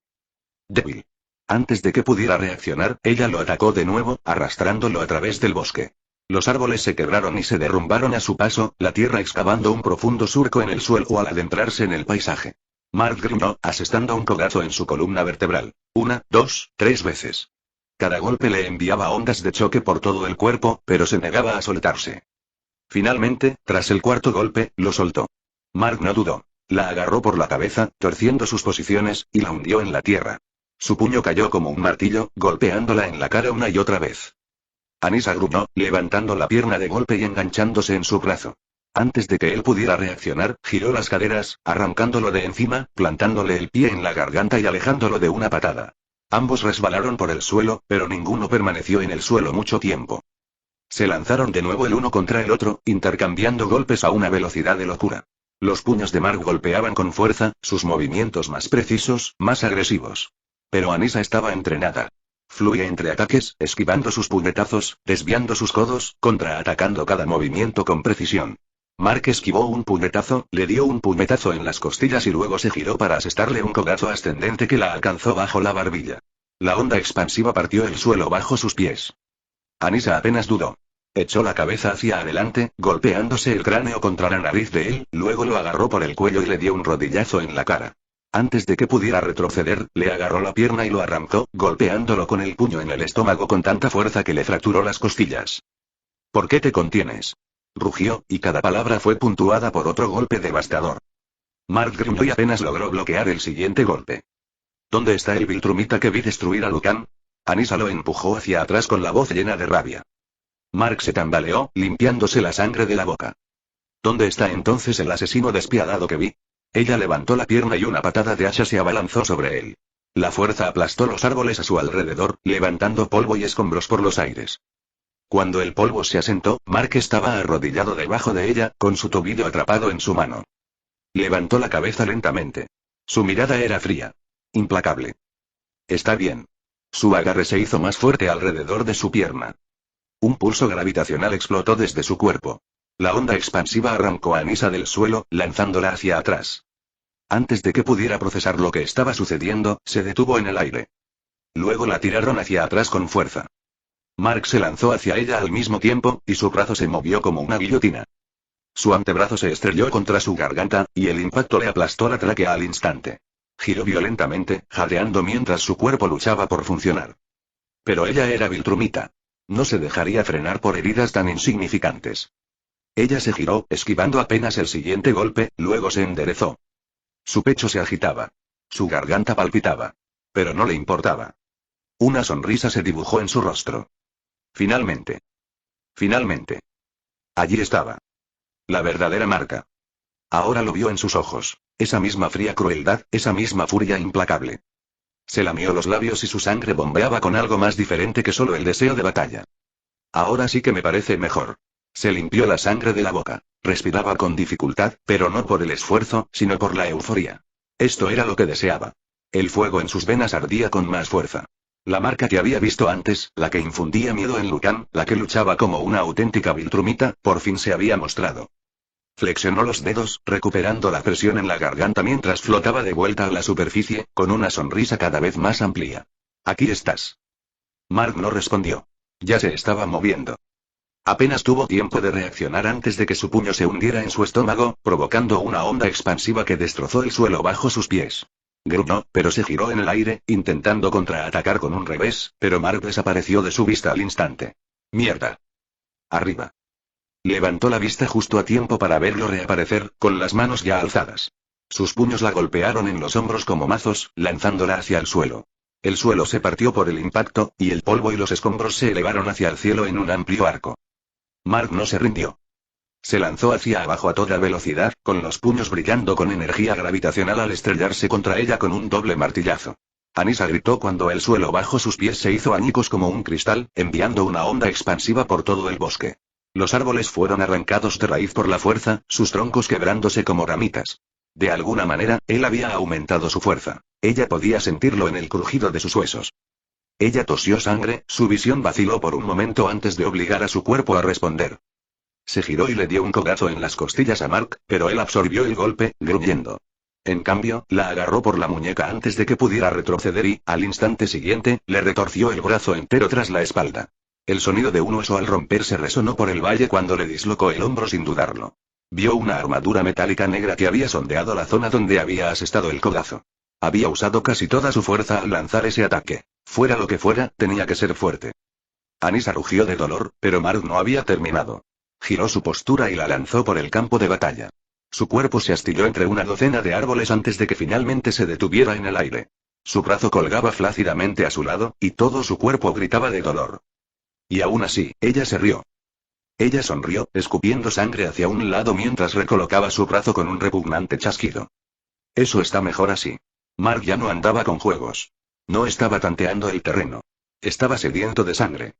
Débil. Antes de que pudiera reaccionar, ella lo atacó de nuevo, arrastrándolo a través del bosque. Los árboles se quebraron y se derrumbaron a su paso, la tierra excavando un profundo surco en el suelo al adentrarse en el paisaje. Mark gruñó, asestando un codazo en su columna vertebral. 1, 2, 3 veces. Cada golpe le enviaba ondas de choque por todo el cuerpo, pero se negaba a soltarse. Finalmente, tras el cuarto golpe, lo soltó. Mark no dudó. La agarró por la cabeza, torciendo sus posiciones, y la hundió en la tierra. Su puño cayó como un martillo, golpeándola en la cara una y otra vez. Anissa gruñó, levantando la pierna de golpe y enganchándose en su brazo. Antes de que él pudiera reaccionar, giró las caderas, arrancándolo de encima, plantándole el pie en la garganta y alejándolo de una patada. Ambos resbalaron por el suelo, pero ninguno permaneció en el suelo mucho tiempo. Se lanzaron de nuevo el uno contra el otro, intercambiando golpes a una velocidad de locura. Los puños de Mark golpeaban con fuerza, sus movimientos más precisos, más agresivos. Pero Anissa estaba entrenada. Fluía entre ataques, esquivando sus puñetazos, desviando sus codos, contraatacando cada movimiento con precisión. Mark esquivó un puñetazo, le dio un puñetazo en las costillas y luego se giró para asestarle un codazo ascendente que la alcanzó bajo la barbilla. La onda expansiva partió el suelo bajo sus pies. Anissa apenas dudó. Echó la cabeza hacia adelante, golpeándose el cráneo contra la nariz de él, luego lo agarró por el cuello y le dio un rodillazo en la cara. Antes de que pudiera retroceder, le agarró la pierna y lo arrancó, golpeándolo con el puño en el estómago con tanta fuerza que le fracturó las costillas. ¿Por qué te contienes? Rugió, y cada palabra fue puntuada por otro golpe devastador. Mark gruñó y apenas logró bloquear el siguiente golpe. ¿Dónde está el Viltrumita que vi destruir a Lucan? Anissa lo empujó hacia atrás con la voz llena de rabia. Mark se tambaleó, limpiándose la sangre de la boca. ¿Dónde está entonces el asesino despiadado que vi? Ella levantó la pierna y una patada de hacha se abalanzó sobre él. La fuerza aplastó los árboles a su alrededor, levantando polvo y escombros por los aires. Cuando el polvo se asentó, Mark estaba arrodillado debajo de ella, con su tobillo atrapado en su mano. Levantó la cabeza lentamente. Su mirada era fría. Implacable. Está bien. Su agarre se hizo más fuerte alrededor de su pierna. Un pulso gravitacional explotó desde su cuerpo. La onda expansiva arrancó a Anissa del suelo, lanzándola hacia atrás. Antes de que pudiera procesar lo que estaba sucediendo, se detuvo en el aire. Luego la tiraron hacia atrás con fuerza. Mark se lanzó hacia ella al mismo tiempo, y su brazo se movió como una guillotina. Su antebrazo se estrelló contra su garganta, y el impacto le aplastó la tráquea al instante. Giró violentamente, jadeando mientras su cuerpo luchaba por funcionar. Pero ella era Viltrumita. No se dejaría frenar por heridas tan insignificantes. Ella se giró, esquivando apenas el siguiente golpe, luego se enderezó. Su pecho se agitaba. Su garganta palpitaba. Pero no le importaba. Una sonrisa se dibujó en su rostro. Finalmente. Finalmente. Allí estaba. La verdadera marca. Ahora lo vio en sus ojos. Esa misma fría crueldad, esa misma furia implacable. Se lamió los labios y su sangre bombeaba con algo más diferente que solo el deseo de batalla. Ahora sí que me parece mejor. Se limpió la sangre de la boca. Respiraba con dificultad, pero no por el esfuerzo, sino por la euforia. Esto era lo que deseaba. El fuego en sus venas ardía con más fuerza. La marca que había visto antes, la que infundía miedo en Lucan, la que luchaba como una auténtica Viltrumita, por fin se había mostrado. Flexionó los dedos, recuperando la presión en la garganta mientras flotaba de vuelta a la superficie, con una sonrisa cada vez más amplia. Aquí estás. Mark no respondió. Ya se estaba moviendo. Apenas tuvo tiempo de reaccionar antes de que su puño se hundiera en su estómago, provocando una onda expansiva que destrozó el suelo bajo sus pies. Gruñó, pero se giró en el aire, intentando contraatacar con un revés, pero Mark desapareció de su vista al instante. ¡Mierda! Arriba. Levantó la vista justo a tiempo para verlo reaparecer, con las manos ya alzadas. Sus puños la golpearon en los hombros como mazos, lanzándola hacia el suelo. El suelo se partió por el impacto, y el polvo y los escombros se elevaron hacia el cielo en un amplio arco. Mark no se rindió. Se lanzó hacia abajo a toda velocidad, con los puños brillando con energía gravitacional al estrellarse contra ella con un doble martillazo. Anissa gritó cuando el suelo bajo sus pies se hizo añicos como un cristal, enviando una onda expansiva por todo el bosque. Los árboles fueron arrancados de raíz por la fuerza, sus troncos quebrándose como ramitas. De alguna manera, él había aumentado su fuerza. Ella podía sentirlo en el crujido de sus huesos. Ella tosió sangre, su visión vaciló por un momento antes de obligar a su cuerpo a responder. Se giró y le dio un codazo en las costillas a Mark, pero él absorbió el golpe, gruñendo. En cambio, la agarró por la muñeca antes de que pudiera retroceder y, al instante siguiente, le retorció el brazo entero tras la espalda. El sonido de un hueso al romperse resonó por el valle cuando le dislocó el hombro sin dudarlo. Vio una armadura metálica negra que había sondeado la zona donde había asestado el codazo. Había usado casi toda su fuerza al lanzar ese ataque. Fuera lo que fuera, tenía que ser fuerte. Anissa rugió de dolor, pero Mark no había terminado. Giró su postura y la lanzó por el campo de batalla. Su cuerpo se astilló entre una docena de árboles antes de que finalmente se detuviera en el aire. Su brazo colgaba flácidamente a su lado, y todo su cuerpo gritaba de dolor. Y aún así, ella se rió. Ella sonrió, escupiendo sangre hacia un lado mientras recolocaba su brazo con un repugnante chasquido. Eso está mejor así. Mark ya no andaba con juegos. No estaba tanteando el terreno. Estaba sediento de sangre.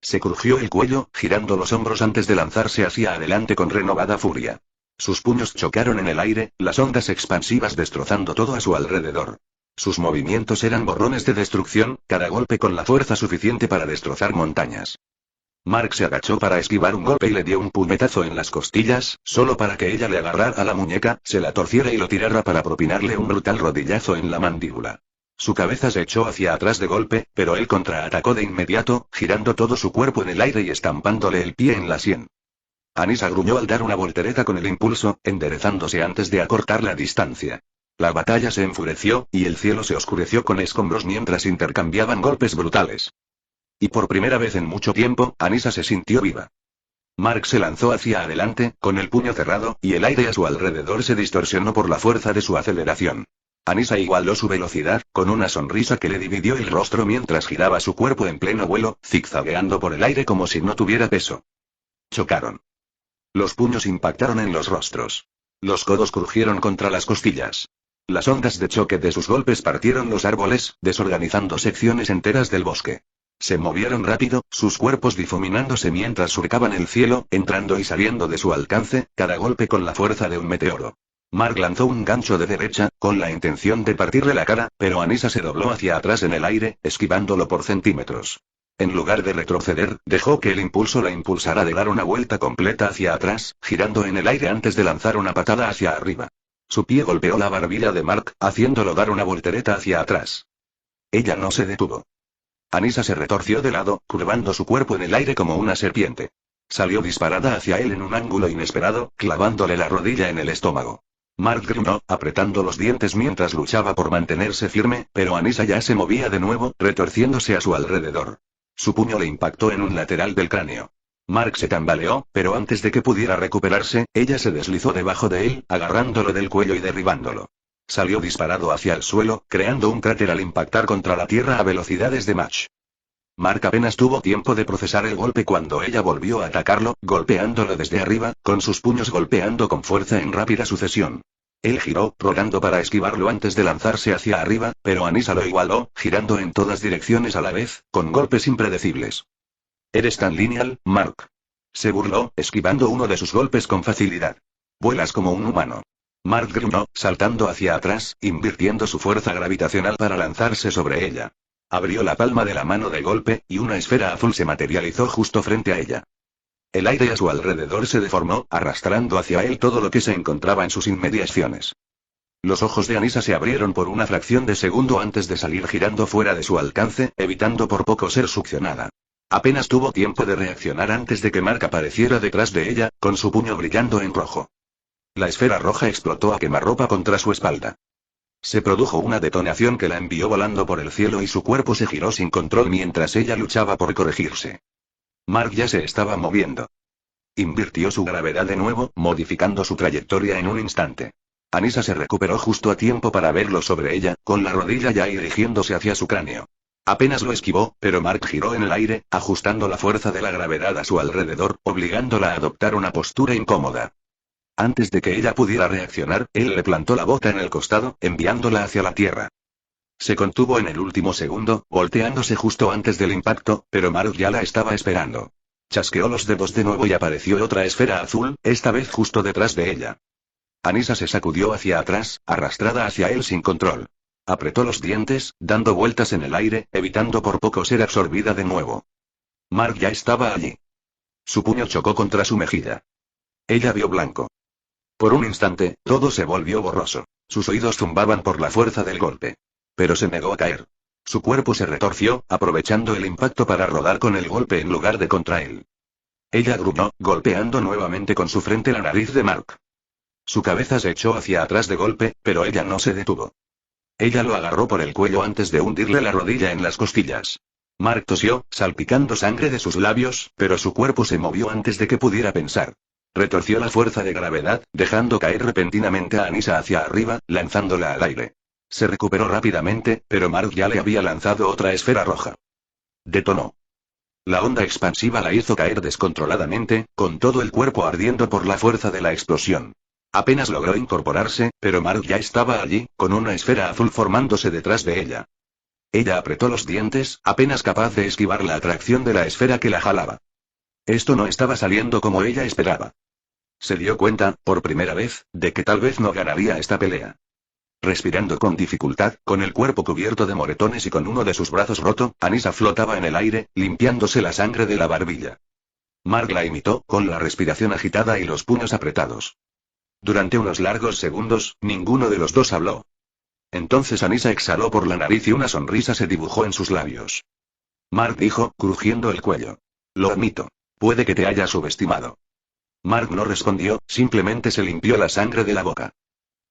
Se crujió el cuello, girando los hombros antes de lanzarse hacia adelante con renovada furia. Sus puños chocaron en el aire, las ondas expansivas destrozando todo a su alrededor. Sus movimientos eran borrones de destrucción, cada golpe con la fuerza suficiente para destrozar montañas. Mark se agachó para esquivar un golpe y le dio un puñetazo en las costillas, solo para que ella le agarrara a la muñeca, se la torciera y lo tirara para propinarle un brutal rodillazo en la mandíbula. Su cabeza se echó hacia atrás de golpe, pero él contraatacó de inmediato, girando todo su cuerpo en el aire y estampándole el pie en la sien. Anissa gruñó al dar una voltereta con el impulso, enderezándose antes de acortar la distancia. La batalla se enfureció, y el cielo se oscureció con escombros mientras intercambiaban golpes brutales. Y por primera vez en mucho tiempo, Anissa se sintió viva. Mark se lanzó hacia adelante, con el puño cerrado, y el aire a su alrededor se distorsionó por la fuerza de su aceleración. Anissa igualó su velocidad, con una sonrisa que le dividió el rostro mientras giraba su cuerpo en pleno vuelo, zigzagueando por el aire como si no tuviera peso. Chocaron. Los puños impactaron en los rostros. Los codos crujieron contra las costillas. Las ondas de choque de sus golpes partieron los árboles, desorganizando secciones enteras del bosque. Se movieron rápido, sus cuerpos difuminándose mientras surcaban el cielo, entrando y saliendo de su alcance, cada golpe con la fuerza de un meteoro. Mark lanzó un gancho de derecha, con la intención de partirle la cara, pero Anissa se dobló hacia atrás en el aire, esquivándolo por centímetros. En lugar de retroceder, dejó que el impulso la impulsara de dar una vuelta completa hacia atrás, girando en el aire antes de lanzar una patada hacia arriba. Su pie golpeó la barbilla de Mark, haciéndolo dar una voltereta hacia atrás. Ella no se detuvo. Anissa se retorció de lado, curvando su cuerpo en el aire como una serpiente. Salió disparada hacia él en un ángulo inesperado, clavándole la rodilla en el estómago. Mark gruñó, apretando los dientes mientras luchaba por mantenerse firme, pero Anissa ya se movía de nuevo, retorciéndose a su alrededor. Su puño le impactó en un lateral del cráneo. Mark se tambaleó, pero antes de que pudiera recuperarse, ella se deslizó debajo de él, agarrándolo del cuello y derribándolo. Salió disparado hacia el suelo, creando un cráter al impactar contra la tierra a velocidades de Mach. Mark apenas tuvo tiempo de procesar el golpe cuando ella volvió a atacarlo, golpeándolo desde arriba, con sus puños golpeando con fuerza en rápida sucesión. Él giró, rogando para esquivarlo antes de lanzarse hacia arriba, pero Anissa lo igualó, girando en todas direcciones a la vez, con golpes impredecibles. «¿Eres tan lineal, Mark?», se burló, esquivando uno de sus golpes con facilidad. «Vuelas como un humano». Mark gruñó, saltando hacia atrás, invirtiendo su fuerza gravitacional para lanzarse sobre ella. Abrió la palma de la mano de golpe, y una esfera azul se materializó justo frente a ella. El aire a su alrededor se deformó, arrastrando hacia él todo lo que se encontraba en sus inmediaciones. Los ojos de Anissa se abrieron por una fracción de segundo antes de salir girando fuera de su alcance, evitando por poco ser succionada. Apenas tuvo tiempo de reaccionar antes de que Mark apareciera detrás de ella, con su puño brillando en rojo. La esfera roja explotó a quemarropa contra su espalda. Se produjo una detonación que la envió volando por el cielo y su cuerpo se giró sin control mientras ella luchaba por corregirse. Mark ya se estaba moviendo. Invirtió su gravedad de nuevo, modificando su trayectoria en un instante. Anissa se recuperó justo a tiempo para verlo sobre ella, con la rodilla ya dirigiéndose hacia su cráneo. Apenas lo esquivó, pero Mark giró en el aire, ajustando la fuerza de la gravedad a su alrededor, obligándola a adoptar una postura incómoda. Antes de que ella pudiera reaccionar, él le plantó la bota en el costado, enviándola hacia la tierra. Se contuvo en el último segundo, volteándose justo antes del impacto, pero Mark ya la estaba esperando. Chasqueó los dedos de nuevo y apareció otra esfera azul, esta vez justo detrás de ella. Anissa se sacudió hacia atrás, arrastrada hacia él sin control. Apretó los dientes, dando vueltas en el aire, evitando por poco ser absorbida de nuevo. Mark ya estaba allí. Su puño chocó contra su mejilla. Ella vio blanco. Por un instante, todo se volvió borroso. Sus oídos zumbaban por la fuerza del golpe. Pero se negó a caer. Su cuerpo se retorció, aprovechando el impacto para rodar con el golpe en lugar de contra él. Ella gruñó, golpeando nuevamente con su frente la nariz de Mark. Su cabeza se echó hacia atrás de golpe, pero ella no se detuvo. Ella lo agarró por el cuello antes de hundirle la rodilla en las costillas. Mark tosió, salpicando sangre de sus labios, pero su cuerpo se movió antes de que pudiera pensar. Retorció la fuerza de gravedad, dejando caer repentinamente a Anissa hacia arriba, lanzándola al aire. Se recuperó rápidamente, pero Mark ya le había lanzado otra esfera roja. Detonó. La onda expansiva la hizo caer descontroladamente, con todo el cuerpo ardiendo por la fuerza de la explosión. Apenas logró incorporarse, pero Mark ya estaba allí, con una esfera azul formándose detrás de ella. Ella apretó los dientes, apenas capaz de esquivar la atracción de la esfera que la jalaba. Esto no estaba saliendo como ella esperaba. Se dio cuenta, por primera vez, de que tal vez no ganaría esta pelea. Respirando con dificultad, con el cuerpo cubierto de moretones y con uno de sus brazos roto, Anissa flotaba en el aire, limpiándose la sangre de la barbilla. Mark la imitó, con la respiración agitada y los puños apretados. Durante unos largos segundos, ninguno de los dos habló. Entonces Anissa exhaló por la nariz y una sonrisa se dibujó en sus labios. Mark dijo, crujiendo el cuello. Lo admito. Puede que te haya subestimado. Mark no respondió, simplemente se limpió la sangre de la boca.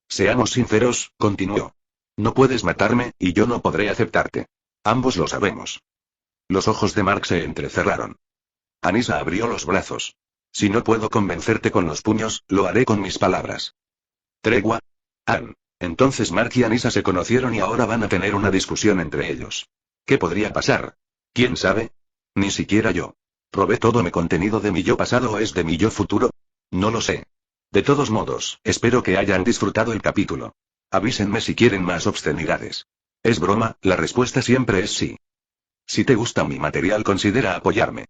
Seamos sinceros, continuó. No puedes matarme, y yo no podré aceptarte. Ambos lo sabemos. Los ojos de Mark se entrecerraron. Anissa abrió los brazos. Si no puedo convencerte con los puños, lo haré con mis palabras. ¿Tregua? Entonces Mark y Anissa se conocieron y ahora van a tener una discusión entre ellos. ¿Qué podría pasar? ¿Quién sabe? Ni siquiera yo. ¿Robé todo mi contenido de mi yo pasado o es de mi yo futuro? No lo sé. De todos modos, espero que hayan disfrutado el capítulo. Avísenme si quieren más obscenidades. Es broma, la respuesta siempre es sí. Si te gusta mi material, considera apoyarme.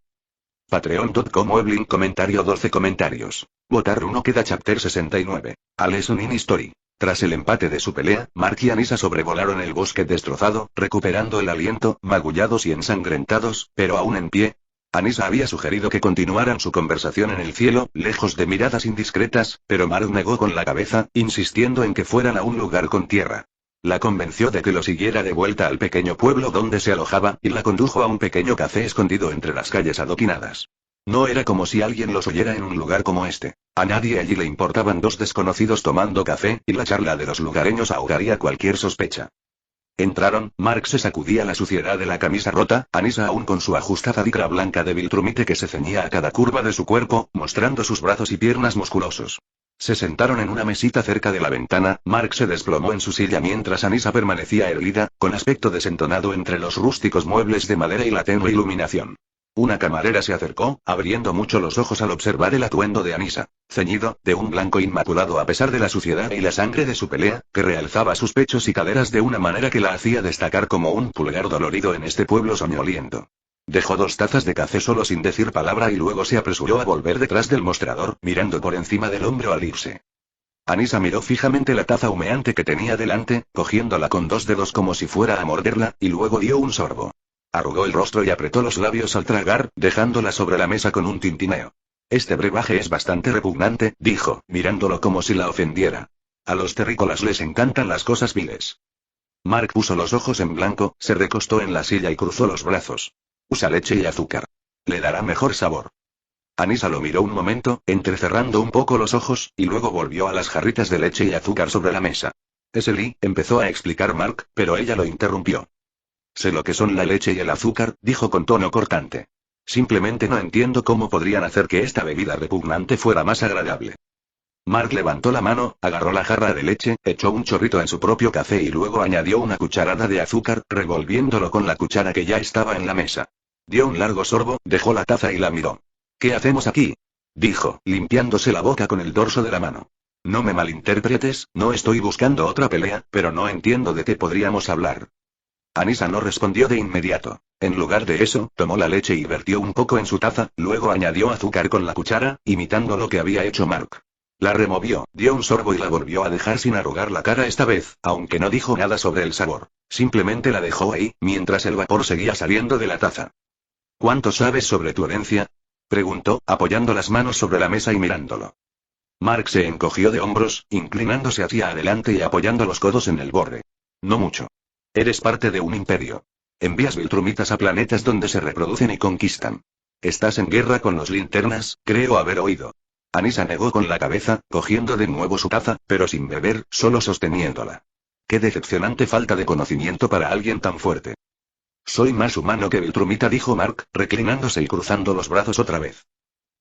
Patreon.com/Evelyn comentario 12 comentarios. Votar 1 queda chapter 69. A lesson in history. Tras el empate de su pelea, Mark y Anissa sobrevolaron el bosque destrozado, recuperando el aliento, magullados y ensangrentados, pero aún en pie. Anissa había sugerido que continuaran su conversación en el cielo, lejos de miradas indiscretas, pero Mark negó con la cabeza, insistiendo en que fueran a un lugar con tierra. La convenció de que lo siguiera de vuelta al pequeño pueblo donde se alojaba, y la condujo a un pequeño café escondido entre las calles adoquinadas. No era como si alguien los oyera en un lugar como este. A nadie allí le importaban dos desconocidos tomando café, y la charla de los lugareños ahogaría cualquier sospecha. Entraron, Mark se sacudía la suciedad de la camisa rota, Anissa aún con su ajustada licra blanca de viltrumite que se ceñía a cada curva de su cuerpo, mostrando sus brazos y piernas musculosos. Se sentaron en una mesita cerca de la ventana, Mark se desplomó en su silla mientras Anissa permanecía erguida, con aspecto desentonado entre los rústicos muebles de madera y la tenue iluminación. Una camarera se acercó, abriendo mucho los ojos al observar el atuendo de Anissa, ceñido, de un blanco inmaculado a pesar de la suciedad y la sangre de su pelea, que realzaba sus pechos y caderas de una manera que la hacía destacar como un pulgar dolorido en este pueblo soñoliento. Dejó 2 tazas de café solo sin decir palabra y luego se apresuró a volver detrás del mostrador, mirando por encima del hombro al irse. Anissa miró fijamente la taza humeante que tenía delante, cogiéndola con 2 dedos como si fuera a morderla, y luego dio un sorbo. Arrugó el rostro y apretó los labios al tragar, dejándola sobre la mesa con un tintineo. Este brebaje es bastante repugnante, dijo, mirándolo como si la ofendiera. A los terrícolas les encantan las cosas viles. Mark puso los ojos en blanco, se recostó en la silla y cruzó los brazos. Usa leche y azúcar. Le dará mejor sabor. Anissa lo miró un momento, entrecerrando un poco los ojos, y luego volvió a las jarritas de leche y azúcar sobre la mesa. Eseli, empezó a explicar Mark, pero ella lo interrumpió. Sé lo que son la leche y el azúcar, dijo con tono cortante. Simplemente no entiendo cómo podrían hacer que esta bebida repugnante fuera más agradable. Mark levantó la mano, agarró la jarra de leche, echó un chorrito en su propio café y luego añadió una cucharada de azúcar, revolviéndolo con la cuchara que ya estaba en la mesa. Dio un largo sorbo, dejó la taza y la miró. ¿Qué hacemos aquí?, dijo, limpiándose la boca con el dorso de la mano. No me malinterpretes, no estoy buscando otra pelea, pero no entiendo de qué podríamos hablar. Anissa no respondió de inmediato. En lugar de eso, tomó la leche y vertió un poco en su taza, luego añadió azúcar con la cuchara, imitando lo que había hecho Mark. La removió, dio un sorbo y la volvió a dejar sin arrugar la cara esta vez, aunque no dijo nada sobre el sabor. Simplemente la dejó ahí, mientras el vapor seguía saliendo de la taza. ¿Cuánto sabes sobre tu herencia?, preguntó, apoyando las manos sobre la mesa y mirándolo. Mark se encogió de hombros, inclinándose hacia adelante y apoyando los codos en el borde. No mucho. Eres parte de un imperio. Envías viltrumitas a planetas donde se reproducen y conquistan. Estás en guerra con los linternas, creo haber oído. Anissa negó con la cabeza, cogiendo de nuevo su taza, pero sin beber, solo sosteniéndola. Qué decepcionante falta de conocimiento para alguien tan fuerte. Soy más humano que viltrumita, dijo Mark, reclinándose y cruzando los brazos otra vez.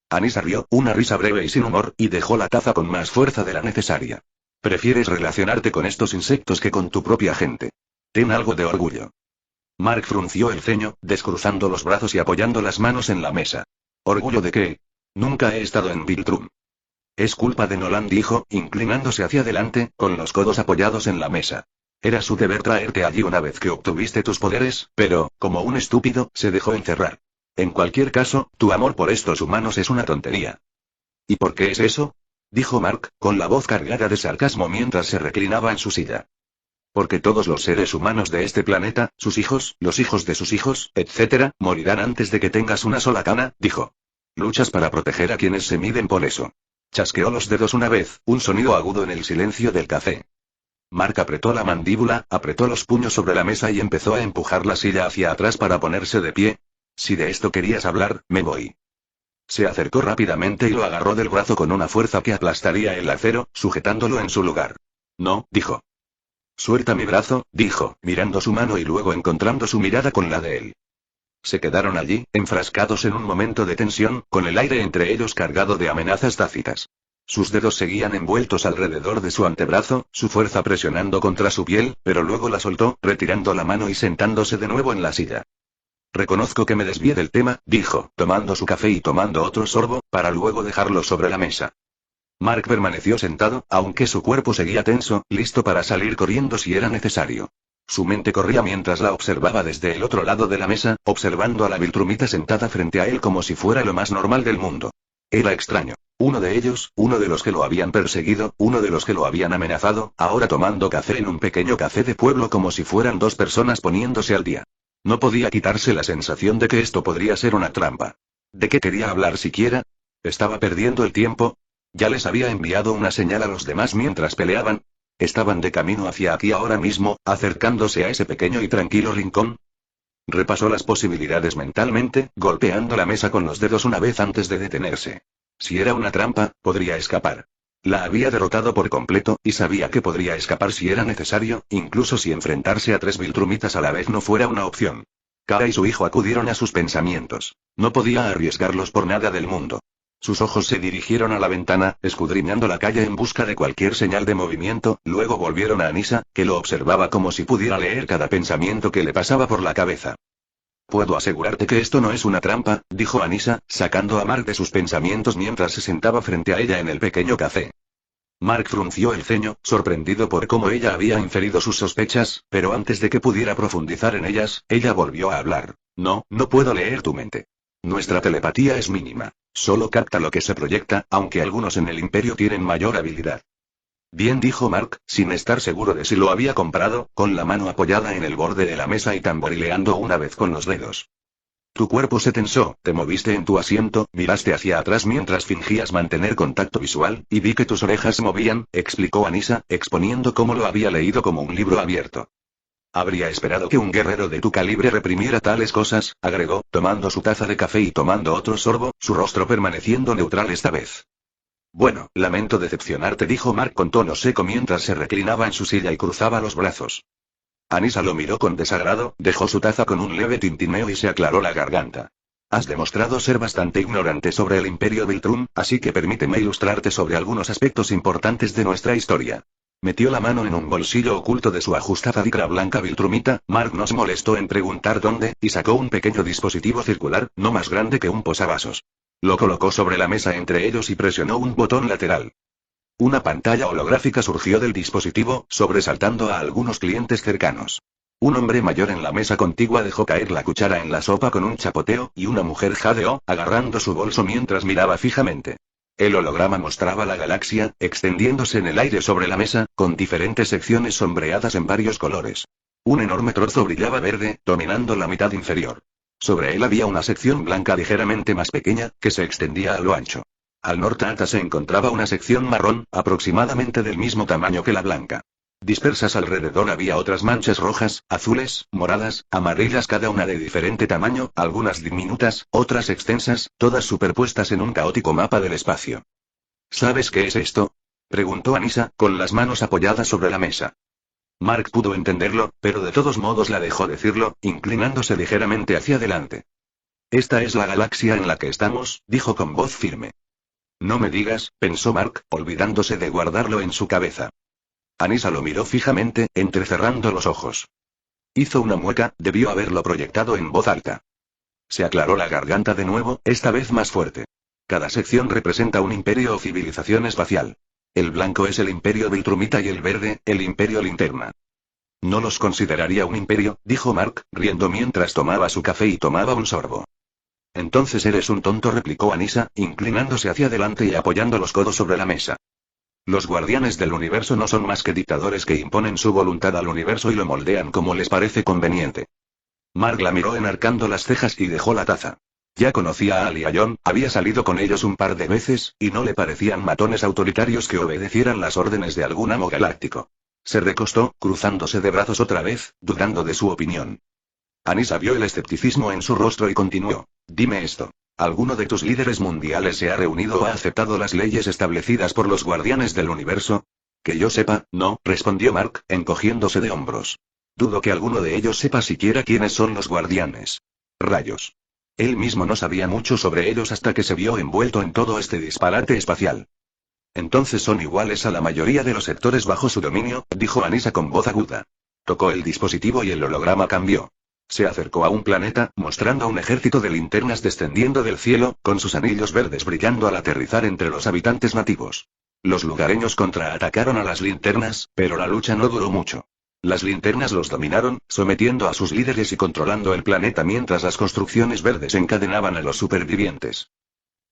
Anissa rió, una risa breve y sin humor, y dejó la taza con más fuerza de la necesaria. Prefieres relacionarte con estos insectos que con tu propia gente. Ten algo de orgullo. Mark frunció el ceño, descruzando los brazos y apoyando las manos en la mesa. ¿Orgullo de qué? Nunca he estado en Viltrum. Es culpa de Nolan, dijo, inclinándose hacia adelante, con los codos apoyados en la mesa. Era su deber traerte allí una vez que obtuviste tus poderes, pero, como un estúpido, se dejó encerrar. En cualquier caso, tu amor por estos humanos es una tontería. ¿Y por qué es eso?, dijo Mark, con la voz cargada de sarcasmo mientras se reclinaba en su silla. Porque todos los seres humanos de este planeta, sus hijos, los hijos de sus hijos, etc., morirán antes de que tengas una sola cana, dijo. Luchas para proteger a quienes se miden por eso. Chasqueó los dedos una vez, un sonido agudo en el silencio del café. Mark apretó la mandíbula, apretó los puños sobre la mesa y empezó a empujar la silla hacia atrás para ponerse de pie. Si de esto querías hablar, me voy. Se acercó rápidamente y lo agarró del brazo con una fuerza que aplastaría el acero, sujetándolo en su lugar. No, dijo. Suelta mi brazo, dijo, mirando su mano y luego encontrando su mirada con la de él. Se quedaron allí, enfrascados en un momento de tensión, con el aire entre ellos cargado de amenazas tácitas. Sus dedos seguían envueltos alrededor de su antebrazo, su fuerza presionando contra su piel, pero luego la soltó, retirando la mano y sentándose de nuevo en la silla. Reconozco que me desvié del tema, dijo, tomando su café y tomando otro sorbo, para luego dejarlo sobre la mesa. Mark permaneció sentado, aunque su cuerpo seguía tenso, listo para salir corriendo si era necesario. Su mente corría mientras la observaba desde el otro lado de la mesa, observando a la Viltrumita sentada frente a él como si fuera lo más normal del mundo. Era extraño. Uno de ellos, uno de los que lo habían perseguido, uno de los que lo habían amenazado, ahora tomando café en un pequeño café de pueblo como si fueran dos personas poniéndose al día. No podía quitarse la sensación de que esto podría ser una trampa. ¿De qué quería hablar siquiera? ¿Estaba perdiendo el tiempo? ¿Ya les había enviado una señal a los demás mientras peleaban? ¿Estaban de camino hacia aquí ahora mismo, acercándose a ese pequeño y tranquilo rincón? Repasó las posibilidades mentalmente, golpeando la mesa con los dedos una vez antes de detenerse. Si era una trampa, podría escapar. La había derrotado por completo, y sabía que podría escapar si era necesario, incluso si enfrentarse a 3 Viltrumitas a la vez no fuera una opción. Kara y su hijo acudieron a sus pensamientos. No podía arriesgarlos por nada del mundo. Sus ojos se dirigieron a la ventana, escudriñando la calle en busca de cualquier señal de movimiento, luego volvieron a Anissa, que lo observaba como si pudiera leer cada pensamiento que le pasaba por la cabeza. Puedo asegurarte que esto no es una trampa, dijo Anissa, sacando a Mark de sus pensamientos mientras se sentaba frente a ella en el pequeño café. Mark frunció el ceño, sorprendido por cómo ella había inferido sus sospechas, pero antes de que pudiera profundizar en ellas, ella volvió a hablar. No, no puedo leer tu mente. Nuestra telepatía es mínima. Solo capta lo que se proyecta, aunque algunos en el Imperio tienen mayor habilidad. Bien, dijo Mark, sin estar seguro de si lo había comprado, con la mano apoyada en el borde de la mesa y tamborileando una vez con los dedos. Tu cuerpo se tensó, te moviste en tu asiento, miraste hacia atrás mientras fingías mantener contacto visual, y vi que tus orejas se movían, explicó Anissa, exponiendo cómo lo había leído como un libro abierto. Habría esperado que un guerrero de tu calibre reprimiera tales cosas, agregó, tomando su taza de café y tomando otro sorbo, su rostro permaneciendo neutral esta vez. Bueno, lamento decepcionarte, dijo Mark con tono seco mientras se reclinaba en su silla y cruzaba los brazos. Anissa lo miró con desagrado, dejó su taza con un leve tintineo y se aclaró la garganta. Has demostrado ser bastante ignorante sobre el Imperio Viltrum, así que permíteme ilustrarte sobre algunos aspectos importantes de nuestra historia. Metió la mano en un bolsillo oculto de su ajustada licra blanca Viltrumita, Mark no se molestó en preguntar dónde, y sacó un pequeño dispositivo circular, no más grande que un posavasos. Lo colocó sobre la mesa entre ellos y presionó un botón lateral. Una pantalla holográfica surgió del dispositivo, sobresaltando a algunos clientes cercanos. Un hombre mayor en la mesa contigua dejó caer la cuchara en la sopa con un chapoteo, y una mujer jadeó, agarrando su bolso mientras miraba fijamente. El holograma mostraba la galaxia, extendiéndose en el aire sobre la mesa, con diferentes secciones sombreadas en varios colores. Un enorme trozo brillaba verde, dominando la mitad inferior. Sobre él había una sección blanca ligeramente más pequeña, que se extendía a lo ancho. Al norte alta se encontraba una sección marrón, aproximadamente del mismo tamaño que la blanca. Dispersas alrededor había otras manchas rojas, azules, moradas, amarillas, cada una de diferente tamaño, algunas diminutas, otras extensas, todas superpuestas en un caótico mapa del espacio. ¿Sabes qué es esto?, preguntó Anissa, con las manos apoyadas sobre la mesa. Mark pudo entenderlo, pero de todos modos la dejó decirlo, inclinándose ligeramente hacia adelante. Esta es la galaxia en la que estamos, dijo con voz firme. No me digas, pensó Mark, olvidándose de guardarlo en su cabeza. Anissa lo miró fijamente, entrecerrando los ojos. Hizo una mueca, debió haberlo proyectado en voz alta. Se aclaró la garganta de nuevo, esta vez más fuerte. Cada sección representa un imperio o civilización espacial. El blanco es el Imperio Viltrumita y el verde, el Imperio Linterna. No los consideraría un imperio, dijo Mark, riendo mientras tomaba su café y tomaba un sorbo. Entonces eres un tonto, replicó Anissa, inclinándose hacia adelante y apoyando los codos sobre la mesa. Los guardianes del universo no son más que dictadores que imponen su voluntad al universo y lo moldean como les parece conveniente. Mark la miró enarcando las cejas y dejó la taza. Ya conocía a Al y a John, había salido con ellos un par de veces, y no le parecían matones autoritarios que obedecieran las órdenes de algún amo galáctico. Se recostó, cruzándose de brazos otra vez, dudando de su opinión. Anissa vio el escepticismo en su rostro y continuó. Dime esto. ¿Alguno de tus líderes mundiales se ha reunido o ha aceptado las leyes establecidas por los guardianes del universo? Que yo sepa, no, respondió Mark, encogiéndose de hombros. Dudo que alguno de ellos sepa siquiera quiénes son los guardianes. Rayos. Él mismo no sabía mucho sobre ellos hasta que se vio envuelto en todo este disparate espacial. Entonces son iguales a la mayoría de los sectores bajo su dominio, dijo Anissa con voz aguda. Tocó el dispositivo y el holograma cambió. Se acercó a un planeta, mostrando un ejército de linternas descendiendo del cielo, con sus anillos verdes brillando al aterrizar entre los habitantes nativos. Los lugareños contraatacaron a las linternas, pero la lucha no duró mucho. Las linternas los dominaron, sometiendo a sus líderes y controlando el planeta mientras las construcciones verdes encadenaban a los supervivientes.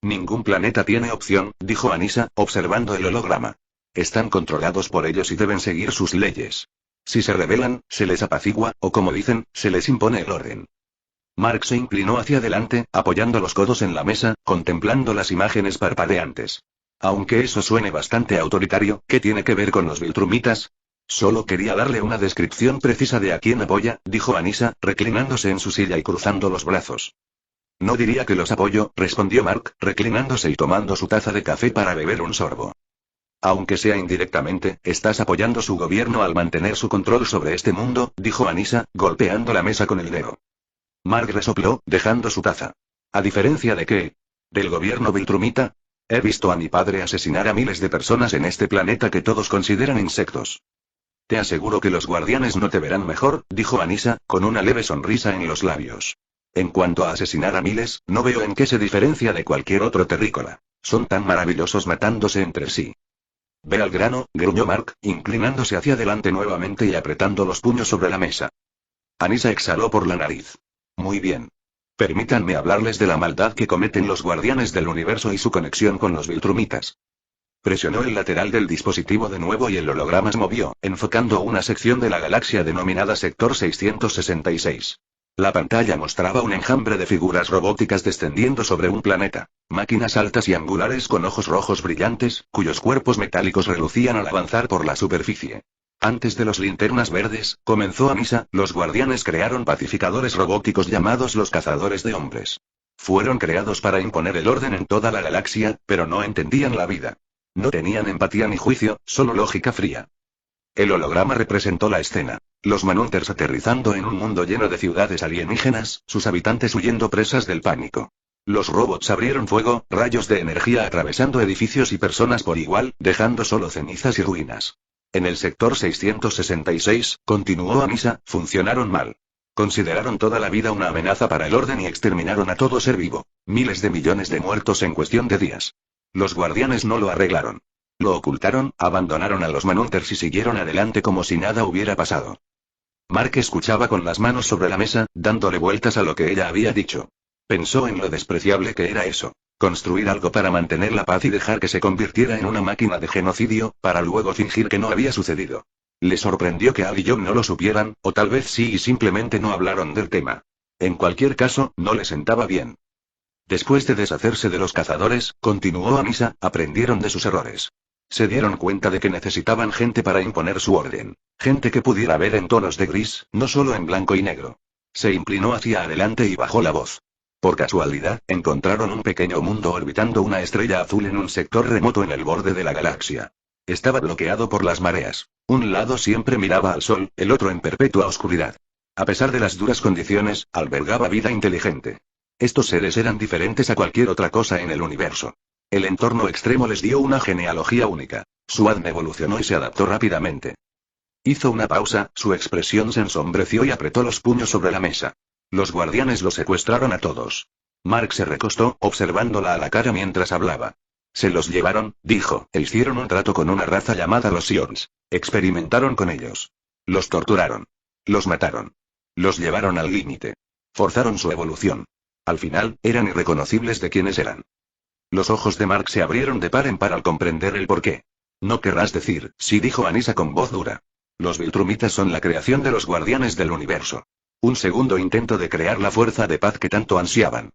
Ningún planeta tiene opción, dijo Anissa, observando el holograma. Están controlados por ellos y deben seguir sus leyes. Si se rebelan, se les apacigua, o como dicen, se les impone el orden. Mark se inclinó hacia adelante, apoyando los codos en la mesa, contemplando las imágenes parpadeantes. Aunque eso suene bastante autoritario, ¿qué tiene que ver con los Viltrumitas? Solo quería darle una descripción precisa de a quién apoya, dijo Anissa, reclinándose en su silla y cruzando los brazos. No diría que los apoyo, respondió Mark, reclinándose y tomando su taza de café para beber un sorbo. Aunque sea indirectamente, estás apoyando su gobierno al mantener su control sobre este mundo, dijo Anissa, golpeando la mesa con el dedo. Mark resopló, dejando su taza. ¿A diferencia de qué? ¿Del gobierno Viltrumita? He visto a mi padre asesinar a miles de personas en este planeta que todos consideran insectos. Te aseguro que los guardianes no te verán mejor, dijo Anissa, con una leve sonrisa en los labios. En cuanto a asesinar a miles, no veo en qué se diferencia de cualquier otro terrícola. Son tan maravillosos matándose entre sí. Ve al grano, gruñó Mark, inclinándose hacia adelante nuevamente y apretando los puños sobre la mesa. Anissa exhaló por la nariz. Muy bien. Permítanme hablarles de la maldad que cometen los guardianes del universo y su conexión con los Viltrumitas. Presionó el lateral del dispositivo de nuevo y el holograma se movió, enfocando una sección de la galaxia denominada Sector 666. La pantalla mostraba un enjambre de figuras robóticas descendiendo sobre un planeta, máquinas altas y angulares con ojos rojos brillantes, cuyos cuerpos metálicos relucían al avanzar por la superficie. Antes de los linternas verdes, comenzó Anissa, los guardianes crearon pacificadores robóticos llamados los cazadores de hombres. Fueron creados para imponer el orden en toda la galaxia, pero no entendían la vida. No tenían empatía ni juicio, solo lógica fría. El holograma representó la escena. Los Manunters aterrizando en un mundo lleno de ciudades alienígenas, sus habitantes huyendo presas del pánico. Los robots abrieron fuego, rayos de energía atravesando edificios y personas por igual, dejando solo cenizas y ruinas. En el sector 666, continuó Anissa, funcionaron mal. Consideraron toda la vida una amenaza para el orden y exterminaron a todo ser vivo. Miles de millones de muertos en cuestión de días. Los guardianes no lo arreglaron. Lo ocultaron, abandonaron a los Manunters y siguieron adelante como si nada hubiera pasado. Mark escuchaba con las manos sobre la mesa, dándole vueltas a lo que ella había dicho. Pensó en lo despreciable que era eso. Construir algo para mantener la paz y dejar que se convirtiera en una máquina de genocidio, para luego fingir que no había sucedido. Le sorprendió que Al y John no lo supieran, o tal vez sí y simplemente no hablaron del tema. En cualquier caso, no le sentaba bien. Después de deshacerse de los cazadores, continuó Anissa, aprendieron de sus errores. Se dieron cuenta de que necesitaban gente para imponer su orden. Gente que pudiera ver en tonos de gris, no solo en blanco y negro. Se inclinó hacia adelante y bajó la voz. Por casualidad, encontraron un pequeño mundo orbitando una estrella azul en un sector remoto en el borde de la galaxia. Estaba bloqueado por las mareas. Un lado siempre miraba al sol, el otro en perpetua oscuridad. A pesar de las duras condiciones, albergaba vida inteligente. Estos seres eran diferentes a cualquier otra cosa en el universo. El entorno extremo les dio una genealogía única. Su ADN evolucionó y se adaptó rápidamente. Hizo una pausa, su expresión se ensombreció y apretó los puños sobre la mesa. Los guardianes los secuestraron a todos. Mark se recostó, observándola a la cara mientras hablaba. Se los llevaron, dijo, e hicieron un trato con una raza llamada los Sions. Experimentaron con ellos. Los torturaron. Los mataron. Los llevaron al límite. Forzaron su evolución. Al final, eran irreconocibles de quiénes eran. Los ojos de Mark se abrieron de par en par al comprender el porqué. No querrás decir, sí, dijo Anissa con voz dura. Los Viltrumitas son la creación de los guardianes del universo. Un segundo intento de crear la fuerza de paz que tanto ansiaban.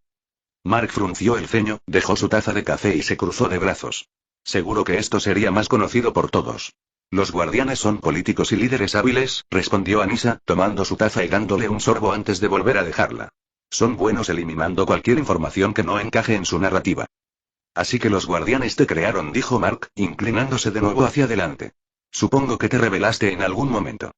Mark frunció el ceño, dejó su taza de café y se cruzó de brazos. Seguro que esto sería más conocido por todos. Los guardianes son políticos y líderes hábiles, respondió Anissa, tomando su taza y dándole un sorbo antes de volver a dejarla. Son buenos eliminando cualquier información que no encaje en su narrativa. Así que los guardianes te crearon, dijo Mark, inclinándose de nuevo hacia adelante. Supongo que te rebelaste en algún momento.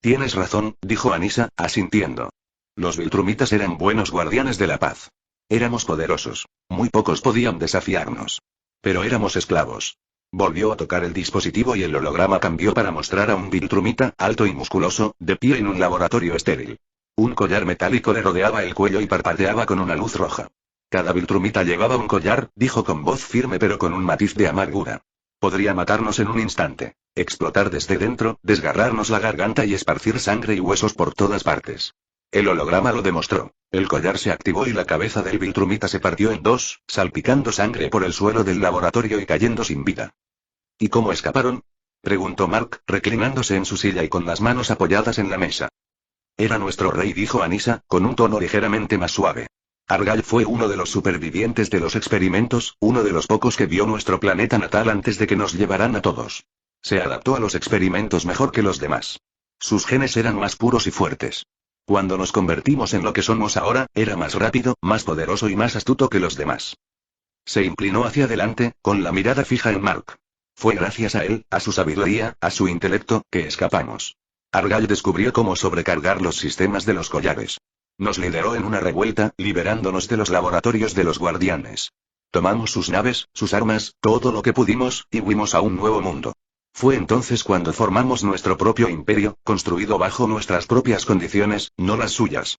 Tienes razón, dijo Anissa, asintiendo. Los Viltrumitas eran buenos guardianes de la paz. Éramos poderosos. Muy pocos podían desafiarnos. Pero éramos esclavos. Volvió a tocar el dispositivo y el holograma cambió para mostrar a un Viltrumita, alto y musculoso, de pie en un laboratorio estéril. Un collar metálico le rodeaba el cuello y parpadeaba con una luz roja. Cada Viltrumita llevaba un collar, dijo con voz firme pero con un matiz de amargura. Podría matarnos en un instante, explotar desde dentro, desgarrarnos la garganta y esparcir sangre y huesos por todas partes. El holograma lo demostró. El collar se activó y la cabeza del Viltrumita se partió en dos, salpicando sangre por el suelo del laboratorio y cayendo sin vida. ¿Y cómo escaparon?, preguntó Mark, reclinándose en su silla y con las manos apoyadas en la mesa. Era nuestro rey, dijo Anissa, con un tono ligeramente más suave. Argyle fue uno de los supervivientes de los experimentos, uno de los pocos que vio nuestro planeta natal antes de que nos llevaran a todos. Se adaptó a los experimentos mejor que los demás. Sus genes eran más puros y fuertes. Cuando nos convertimos en lo que somos ahora, era más rápido, más poderoso y más astuto que los demás. Se inclinó hacia adelante, con la mirada fija en Mark. Fue gracias a él, a su sabiduría, a su intelecto, que escapamos. Argyle descubrió cómo sobrecargar los sistemas de los collares. Nos lideró en una revuelta, liberándonos de los laboratorios de los guardianes. Tomamos sus naves, sus armas, todo lo que pudimos, y huimos a un nuevo mundo. Fue entonces cuando formamos nuestro propio imperio, construido bajo nuestras propias condiciones, no las suyas.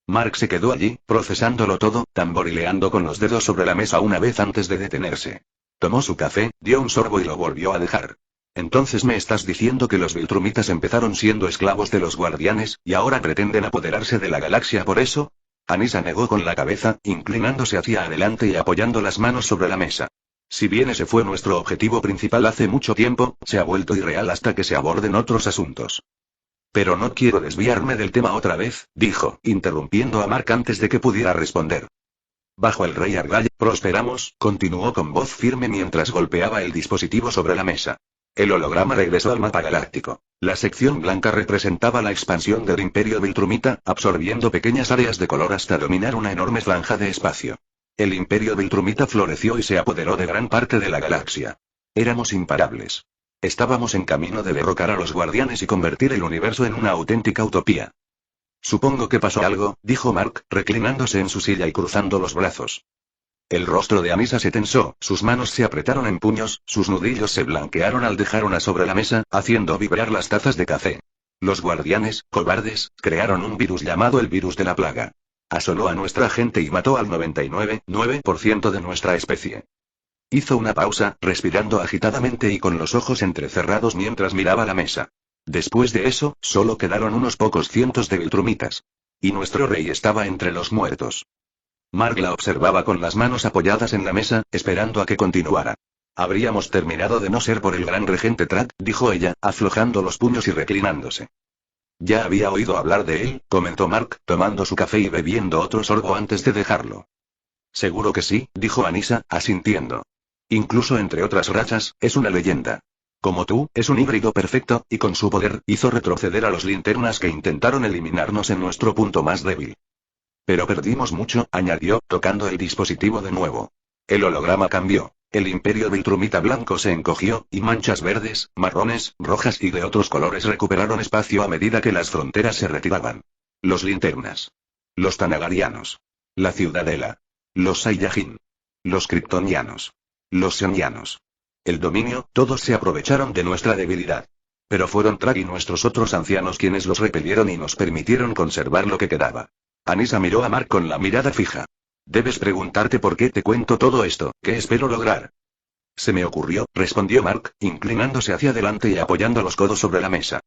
Mark se quedó allí, procesándolo todo, tamborileando con los dedos sobre la mesa una vez antes de detenerse. Tomó su café, dio un sorbo y lo volvió a dejar. Entonces me estás diciendo que los Viltrumitas empezaron siendo esclavos de los guardianes, y ahora pretenden apoderarse de la galaxia por eso. Anissa negó con la cabeza, inclinándose hacia adelante y apoyando las manos sobre la mesa. Si bien ese fue nuestro objetivo principal hace mucho tiempo, se ha vuelto irreal hasta que se aborden otros asuntos. Pero no quiero desviarme del tema otra vez, dijo, interrumpiendo a Mark antes de que pudiera responder. Bajo el rey Argyle, prosperamos, continuó con voz firme mientras golpeaba el dispositivo sobre la mesa. El holograma regresó al mapa galáctico. La sección blanca representaba la expansión del Imperio Viltrumita, absorbiendo pequeñas áreas de color hasta dominar una enorme franja de espacio. El Imperio Viltrumita floreció y se apoderó de gran parte de la galaxia. Éramos imparables. Estábamos en camino de derrocar a los guardianes y convertir el universo en una auténtica utopía. Supongo que pasó algo, dijo Mark, reclinándose en su silla y cruzando los brazos. El rostro de Anissa se tensó, sus manos se apretaron en puños, sus nudillos se blanquearon al dejar una sobre la mesa, haciendo vibrar las tazas de café. Los guardianes, cobardes, crearon un virus llamado el virus de la plaga. Asoló a nuestra gente y mató al 99,9% de nuestra especie. Hizo una pausa, respirando agitadamente y con los ojos entrecerrados mientras miraba la mesa. Después de eso, solo quedaron unos pocos cientos de Viltrumitas. Y nuestro rey estaba entre los muertos. Mark la observaba con las manos apoyadas en la mesa, esperando a que continuara. Habríamos terminado de no ser por el gran regente Track, dijo ella, aflojando los puños y reclinándose. Ya había oído hablar de él, comentó Mark, tomando su café y bebiendo otro sorbo antes de dejarlo. Seguro que sí, dijo Anissa, asintiendo. Incluso entre otras rachas, es una leyenda. Como tú, es un híbrido perfecto, y con su poder, hizo retroceder a los linternas que intentaron eliminarnos en nuestro punto más débil. Pero perdimos mucho, añadió, tocando el dispositivo de nuevo. El holograma cambió. El Imperio Viltrumita blanco se encogió, y manchas verdes, marrones, rojas y de otros colores recuperaron espacio a medida que las fronteras se retiraban. Los linternas. Los tanagarianos. La ciudadela. Los Saiyajin. Los kryptonianos. Los Xenianos. El dominio, todos se aprovecharon de nuestra debilidad. Pero fueron Track y nuestros otros ancianos quienes los repelieron y nos permitieron conservar lo que quedaba. Anissa miró a Mark con la mirada fija. Debes preguntarte por qué te cuento todo esto, ¿qué espero lograr? Se me ocurrió, respondió Mark, inclinándose hacia adelante y apoyando los codos sobre la mesa.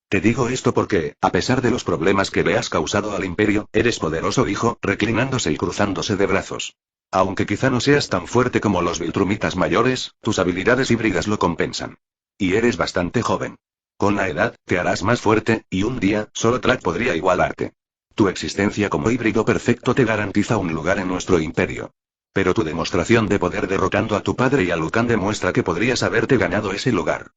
Te digo esto porque, a pesar de los problemas que le has causado al imperio, eres poderoso, hijo, reclinándose y cruzándose de brazos. Aunque quizá no seas tan fuerte como los Viltrumitas mayores, tus habilidades híbridas lo compensan. Y eres bastante joven. Con la edad, te harás más fuerte, y un día, solo Track podría igualarte. Tu existencia como híbrido perfecto te garantiza un lugar en nuestro imperio. Pero tu demostración de poder derrotando a tu padre y a Lucan demuestra que podrías haberte ganado ese lugar.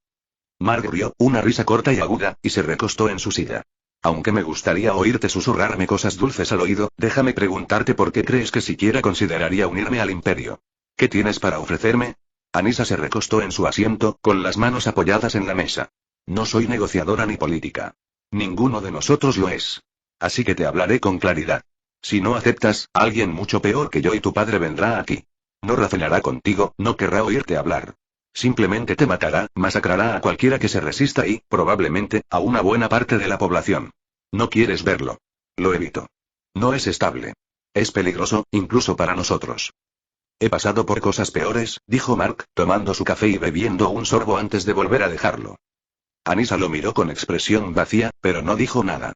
Mark rió, una risa corta y aguda, y se recostó en su silla. Aunque me gustaría oírte susurrarme cosas dulces al oído, déjame preguntarte por qué crees que siquiera consideraría unirme al imperio. ¿Qué tienes para ofrecerme? Anissa se recostó en su asiento, con las manos apoyadas en la mesa. No soy negociadora ni política. Ninguno de nosotros lo es. Así que te hablaré con claridad. Si no aceptas, alguien mucho peor que yo y tu padre vendrá aquí. No razonará contigo, no querrá oírte hablar. Simplemente te matará, masacrará a cualquiera que se resista y, probablemente, a una buena parte de la población. No quieres verlo. Lo evito. No es estable. Es peligroso, incluso para nosotros. He pasado por cosas peores, dijo Mark, tomando su café y bebiendo un sorbo antes de volver a dejarlo. Anissa lo miró con expresión vacía, pero no dijo nada.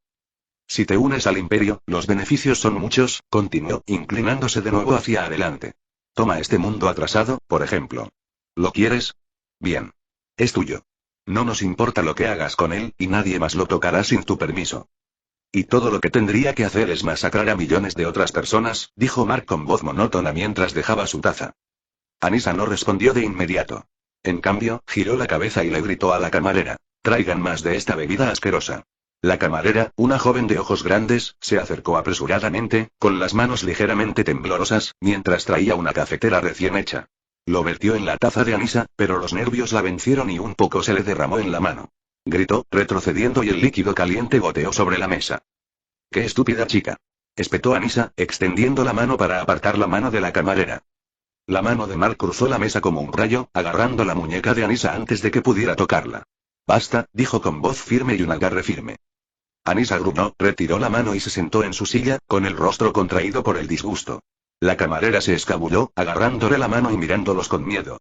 Si te unes al imperio, los beneficios son muchos, continuó, inclinándose de nuevo hacia adelante. Toma este mundo atrasado, por ejemplo. ¿Lo quieres? Bien. Es tuyo. No nos importa lo que hagas con él, y nadie más lo tocará sin tu permiso. Y todo lo que tendría que hacer es masacrar a millones de otras personas, dijo Mark con voz monótona mientras dejaba su taza. Anissa no respondió de inmediato. En cambio, giró la cabeza y le gritó a la camarera: traigan más de esta bebida asquerosa. La camarera, una joven de ojos grandes, se acercó apresuradamente, con las manos ligeramente temblorosas, mientras traía una cafetera recién hecha. Lo vertió en la taza de Anissa, pero los nervios la vencieron y un poco se le derramó en la mano. Gritó, retrocediendo, y el líquido caliente goteó sobre la mesa. ¡Qué estúpida chica!, espetó Anissa, extendiendo la mano para apartar la mano de la camarera. La mano de Mark cruzó la mesa como un rayo, agarrando la muñeca de Anissa antes de que pudiera tocarla. Basta, dijo con voz firme y un agarre firme. Anissa gruñó, retiró la mano y se sentó en su silla, con el rostro contraído por el disgusto. La camarera se escabulló, agarrándole la mano y mirándolos con miedo.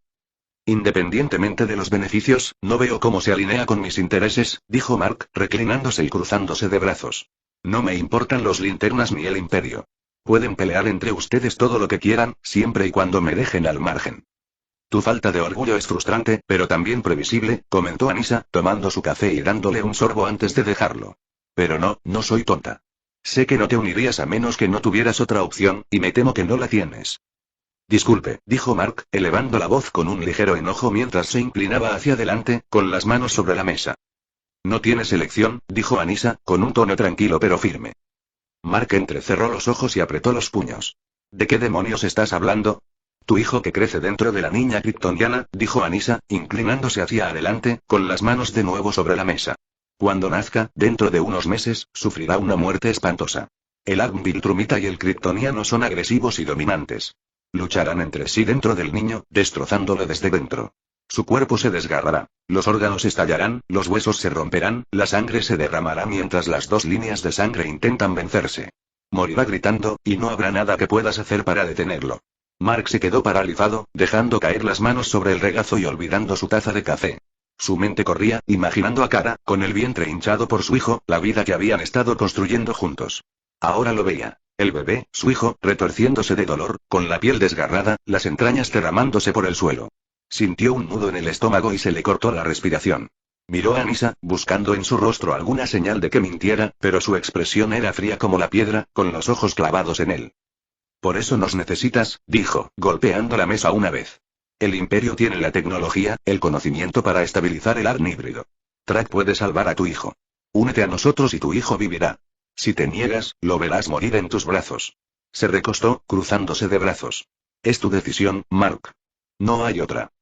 Independientemente de los beneficios, no veo cómo se alinea con mis intereses, dijo Mark, reclinándose y cruzándose de brazos. No me importan los linternas ni el imperio. Pueden pelear entre ustedes todo lo que quieran, siempre y cuando me dejen al margen. Tu falta de orgullo es frustrante, pero también previsible, comentó Anissa, tomando su café y dándole un sorbo antes de dejarlo. Pero no soy tonta. Sé que no te unirías a menos que no tuvieras otra opción, y me temo que no la tienes. Disculpe, dijo Mark, elevando la voz con un ligero enojo mientras se inclinaba hacia adelante, con las manos sobre la mesa. No tienes elección, dijo Anissa, con un tono tranquilo pero firme. Mark entrecerró los ojos y apretó los puños. ¿De qué demonios estás hablando? Tu hijo que crece dentro de la niña kryptoniana, dijo Anissa, inclinándose hacia adelante, con las manos de nuevo sobre la mesa. Cuando nazca, dentro de unos meses, sufrirá una muerte espantosa. El Viltrumita y el kryptoniano son agresivos y dominantes. Lucharán entre sí dentro del niño, destrozándolo desde dentro. Su cuerpo se desgarrará, los órganos estallarán, los huesos se romperán, la sangre se derramará mientras las dos líneas de sangre intentan vencerse. Morirá gritando, y no habrá nada que puedas hacer para detenerlo. Mark se quedó paralizado, dejando caer las manos sobre el regazo y olvidando su taza de café. Su mente corría, imaginando a Kara, con el vientre hinchado por su hijo, la vida que habían estado construyendo juntos. Ahora lo veía. El bebé, su hijo, retorciéndose de dolor, con la piel desgarrada, las entrañas derramándose por el suelo. Sintió un nudo en el estómago y se le cortó la respiración. Miró a Anissa, buscando en su rostro alguna señal de que mintiera, pero su expresión era fría como la piedra, con los ojos clavados en él. Por eso nos necesitas, dijo, golpeando la mesa una vez. El imperio tiene la tecnología, el conocimiento para estabilizar el ADN híbrido. Track puede salvar a tu hijo. Únete a nosotros y tu hijo vivirá. Si te niegas, lo verás morir en tus brazos. Se recostó, cruzándose de brazos. Es tu decisión, Mark. No hay otra.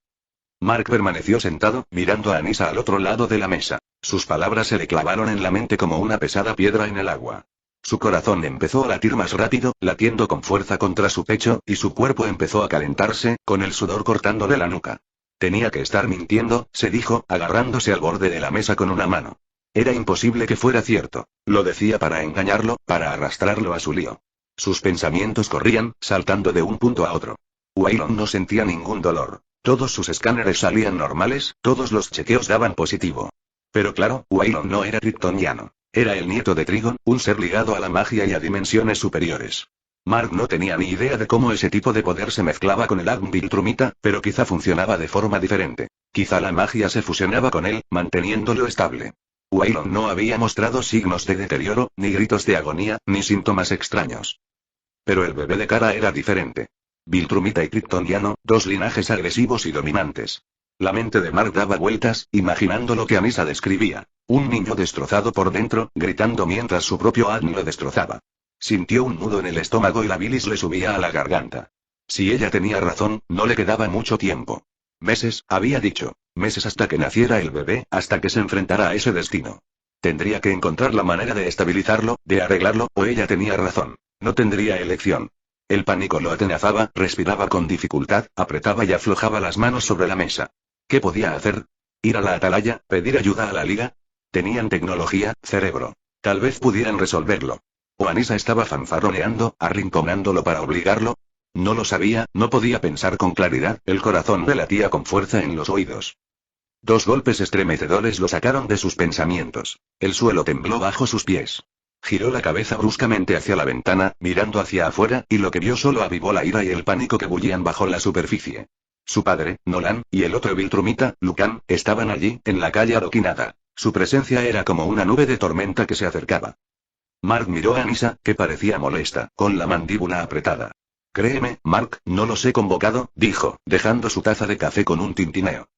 Mark permaneció sentado, mirando a Anissa al otro lado de la mesa. Sus palabras se le clavaron en la mente como una pesada piedra en el agua. Su corazón empezó a latir más rápido, latiendo con fuerza contra su pecho, y su cuerpo empezó a calentarse, con el sudor cortándole la nuca. Tenía que estar mintiendo, se dijo, agarrándose al borde de la mesa con una mano. Era imposible que fuera cierto. Lo decía para engañarlo, para arrastrarlo a su lío. Sus pensamientos corrían, saltando de un punto a otro. Waylon no sentía ningún dolor. Todos sus escáneres salían normales, todos los chequeos daban positivo. Pero claro, Waylon no era kryptoniano. Era el nieto de Trigon, un ser ligado a la magia y a dimensiones superiores. Mark no tenía ni idea de cómo ese tipo de poder se mezclaba con el Viltrumita, pero quizá funcionaba de forma diferente. Quizá la magia se fusionaba con él, manteniéndolo estable. Waylon no había mostrado signos de deterioro, ni gritos de agonía, ni síntomas extraños. Pero el bebé de Kara era diferente. Viltrumita y kryptoniano, dos linajes agresivos y dominantes. La mente de Mark daba vueltas, imaginando lo que Anissa describía. Un niño destrozado por dentro, gritando mientras su propio ADN lo destrozaba. Sintió un nudo en el estómago y la bilis le subía a la garganta. Si ella tenía razón, no le quedaba mucho tiempo. Meses, había dicho. Meses hasta que naciera el bebé, hasta que se enfrentara a ese destino. Tendría que encontrar la manera de estabilizarlo, de arreglarlo, o ella tenía razón. No tendría elección. El pánico lo atenazaba, respiraba con dificultad, apretaba y aflojaba las manos sobre la mesa. ¿Qué podía hacer? ¿Ir a la atalaya, pedir ayuda a la liga? Tenían tecnología, cerebro. Tal vez pudieran resolverlo. O Anissa estaba fanfarroneando, arrinconándolo para obligarlo. No lo sabía, no podía pensar con claridad, el corazón le latía con fuerza en los oídos. Dos golpes estremecedores lo sacaron de sus pensamientos. El suelo tembló bajo sus pies. Giró la cabeza bruscamente hacia la ventana, mirando hacia afuera, y lo que vio solo avivó la ira y el pánico que bullían bajo la superficie. Su padre, Nolan, y el otro Viltrumita, Lucan, estaban allí, en la calle adoquinada. Su presencia era como una nube de tormenta que se acercaba. Mark miró a Anissa, que parecía molesta, con la mandíbula apretada. Créeme, Mark, no los he convocado, dijo, dejando su taza de café con un tintineo.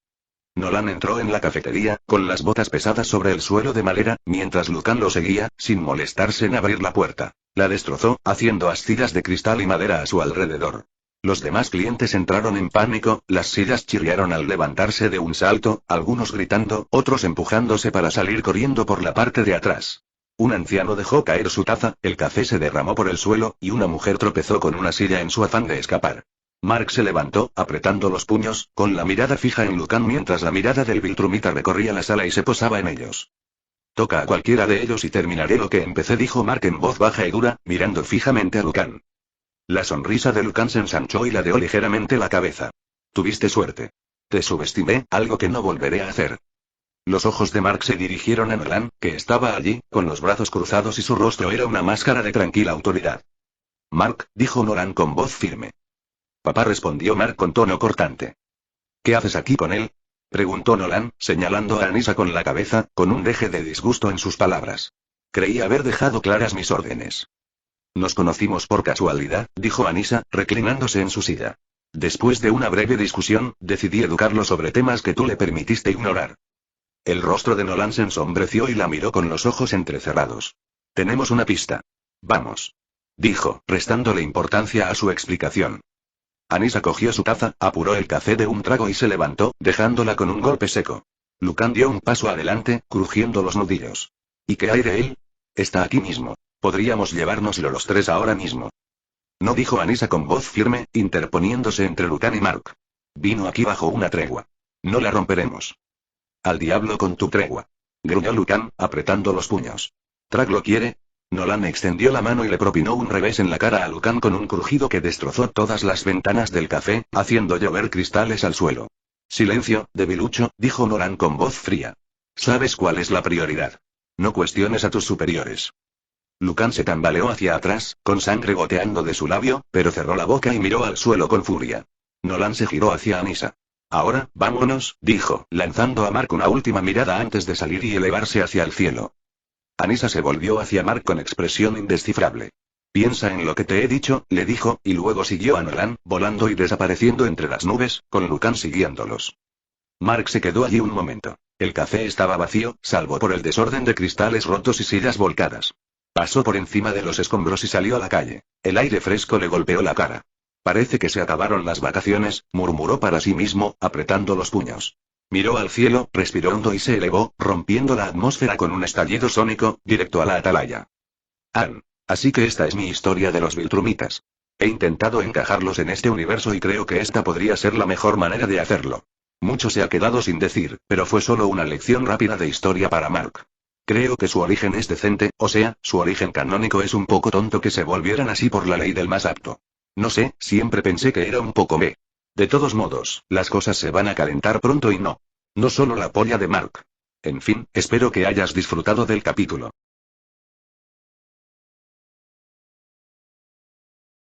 Nolan entró en la cafetería, con las botas pesadas sobre el suelo de madera, mientras Lucan lo seguía, sin molestarse en abrir la puerta. La destrozó, haciendo astillas de cristal y madera a su alrededor. Los demás clientes entraron en pánico, las sillas chirriaron al levantarse de un salto, algunos gritando, otros empujándose para salir corriendo por la parte de atrás. Un anciano dejó caer su taza, el café se derramó por el suelo, y una mujer tropezó con una silla en su afán de escapar. Mark se levantó, apretando los puños, con la mirada fija en Lucan mientras la mirada del Viltrumita recorría la sala y se posaba en ellos. Toca a cualquiera de ellos y terminaré lo que empecé, dijo Mark en voz baja y dura, mirando fijamente a Lucan. La sonrisa de Lucan se ensanchó y ladeó ligeramente la cabeza. Tuviste suerte. Te subestimé, algo que no volveré a hacer. Los ojos de Mark se dirigieron a Nolan, que estaba allí, con los brazos cruzados y su rostro era una máscara de tranquila autoridad. Mark, dijo Nolan con voz firme. Papá, respondió Mark con tono cortante. ¿Qué haces aquí con él? Preguntó Nolan, señalando a Anissa con la cabeza, con un deje de disgusto en sus palabras. Creí haber dejado claras mis órdenes. Nos conocimos por casualidad, dijo Anissa, reclinándose en su silla. Después de una breve discusión, decidí educarlo sobre temas que tú le permitiste ignorar. El rostro de Nolan se ensombreció y la miró con los ojos entrecerrados. Tenemos una pista. Vamos. Dijo, restándole importancia a su explicación. Anissa cogió su taza, apuró el café de un trago y se levantó, dejándola con un golpe seco. Lucan dio un paso adelante, crujiendo los nudillos. ¿Y qué hay de él? Está aquí mismo. Podríamos llevárnoslo los tres ahora mismo. No, dijo Anissa con voz firme, interponiéndose entre Lucan y Mark. Vino aquí bajo una tregua. No la romperemos. Al diablo con tu tregua. Gruñó Lucan, apretando los puños. ¿Trag lo quiere? Nolan extendió la mano y le propinó un revés en la cara a Lucan con un crujido que destrozó todas las ventanas del café, haciendo llover cristales al suelo. Silencio, debilucho, dijo Nolan con voz fría. ¿Sabes cuál es la prioridad? No cuestiones a tus superiores. Lucan se tambaleó hacia atrás, con sangre goteando de su labio, pero cerró la boca y miró al suelo con furia. Nolan se giró hacia Anissa. Ahora, vámonos, dijo, lanzando a Mark una última mirada antes de salir y elevarse hacia el cielo. Anissa se volvió hacia Mark con expresión indescifrable. Piensa en lo que te he dicho, le dijo, y luego siguió a Nolan, volando y desapareciendo entre las nubes, con Lucan siguiéndolos. Mark se quedó allí un momento. El café estaba vacío, salvo por el desorden de cristales rotos y sillas volcadas. Pasó por encima de los escombros y salió a la calle. El aire fresco le golpeó la cara. Parece que se acabaron las vacaciones, murmuró para sí mismo, apretando los puños. Miró al cielo, respiró hondo y se elevó, rompiendo la atmósfera con un estallido sónico, directo a la atalaya. Así que esta es mi historia de los Viltrumitas. He intentado encajarlos en este universo y creo que esta podría ser la mejor manera de hacerlo. Mucho se ha quedado sin decir, pero fue solo una lección rápida de historia para Mark. Creo que su origen es decente, o sea, su origen canónico es un poco tonto que se volvieran así por la ley del más apto. No sé, siempre pensé que era un poco me. De todos modos, las cosas se van a calentar pronto y no. No solo la polla de Mark. En fin, espero que hayas disfrutado del capítulo.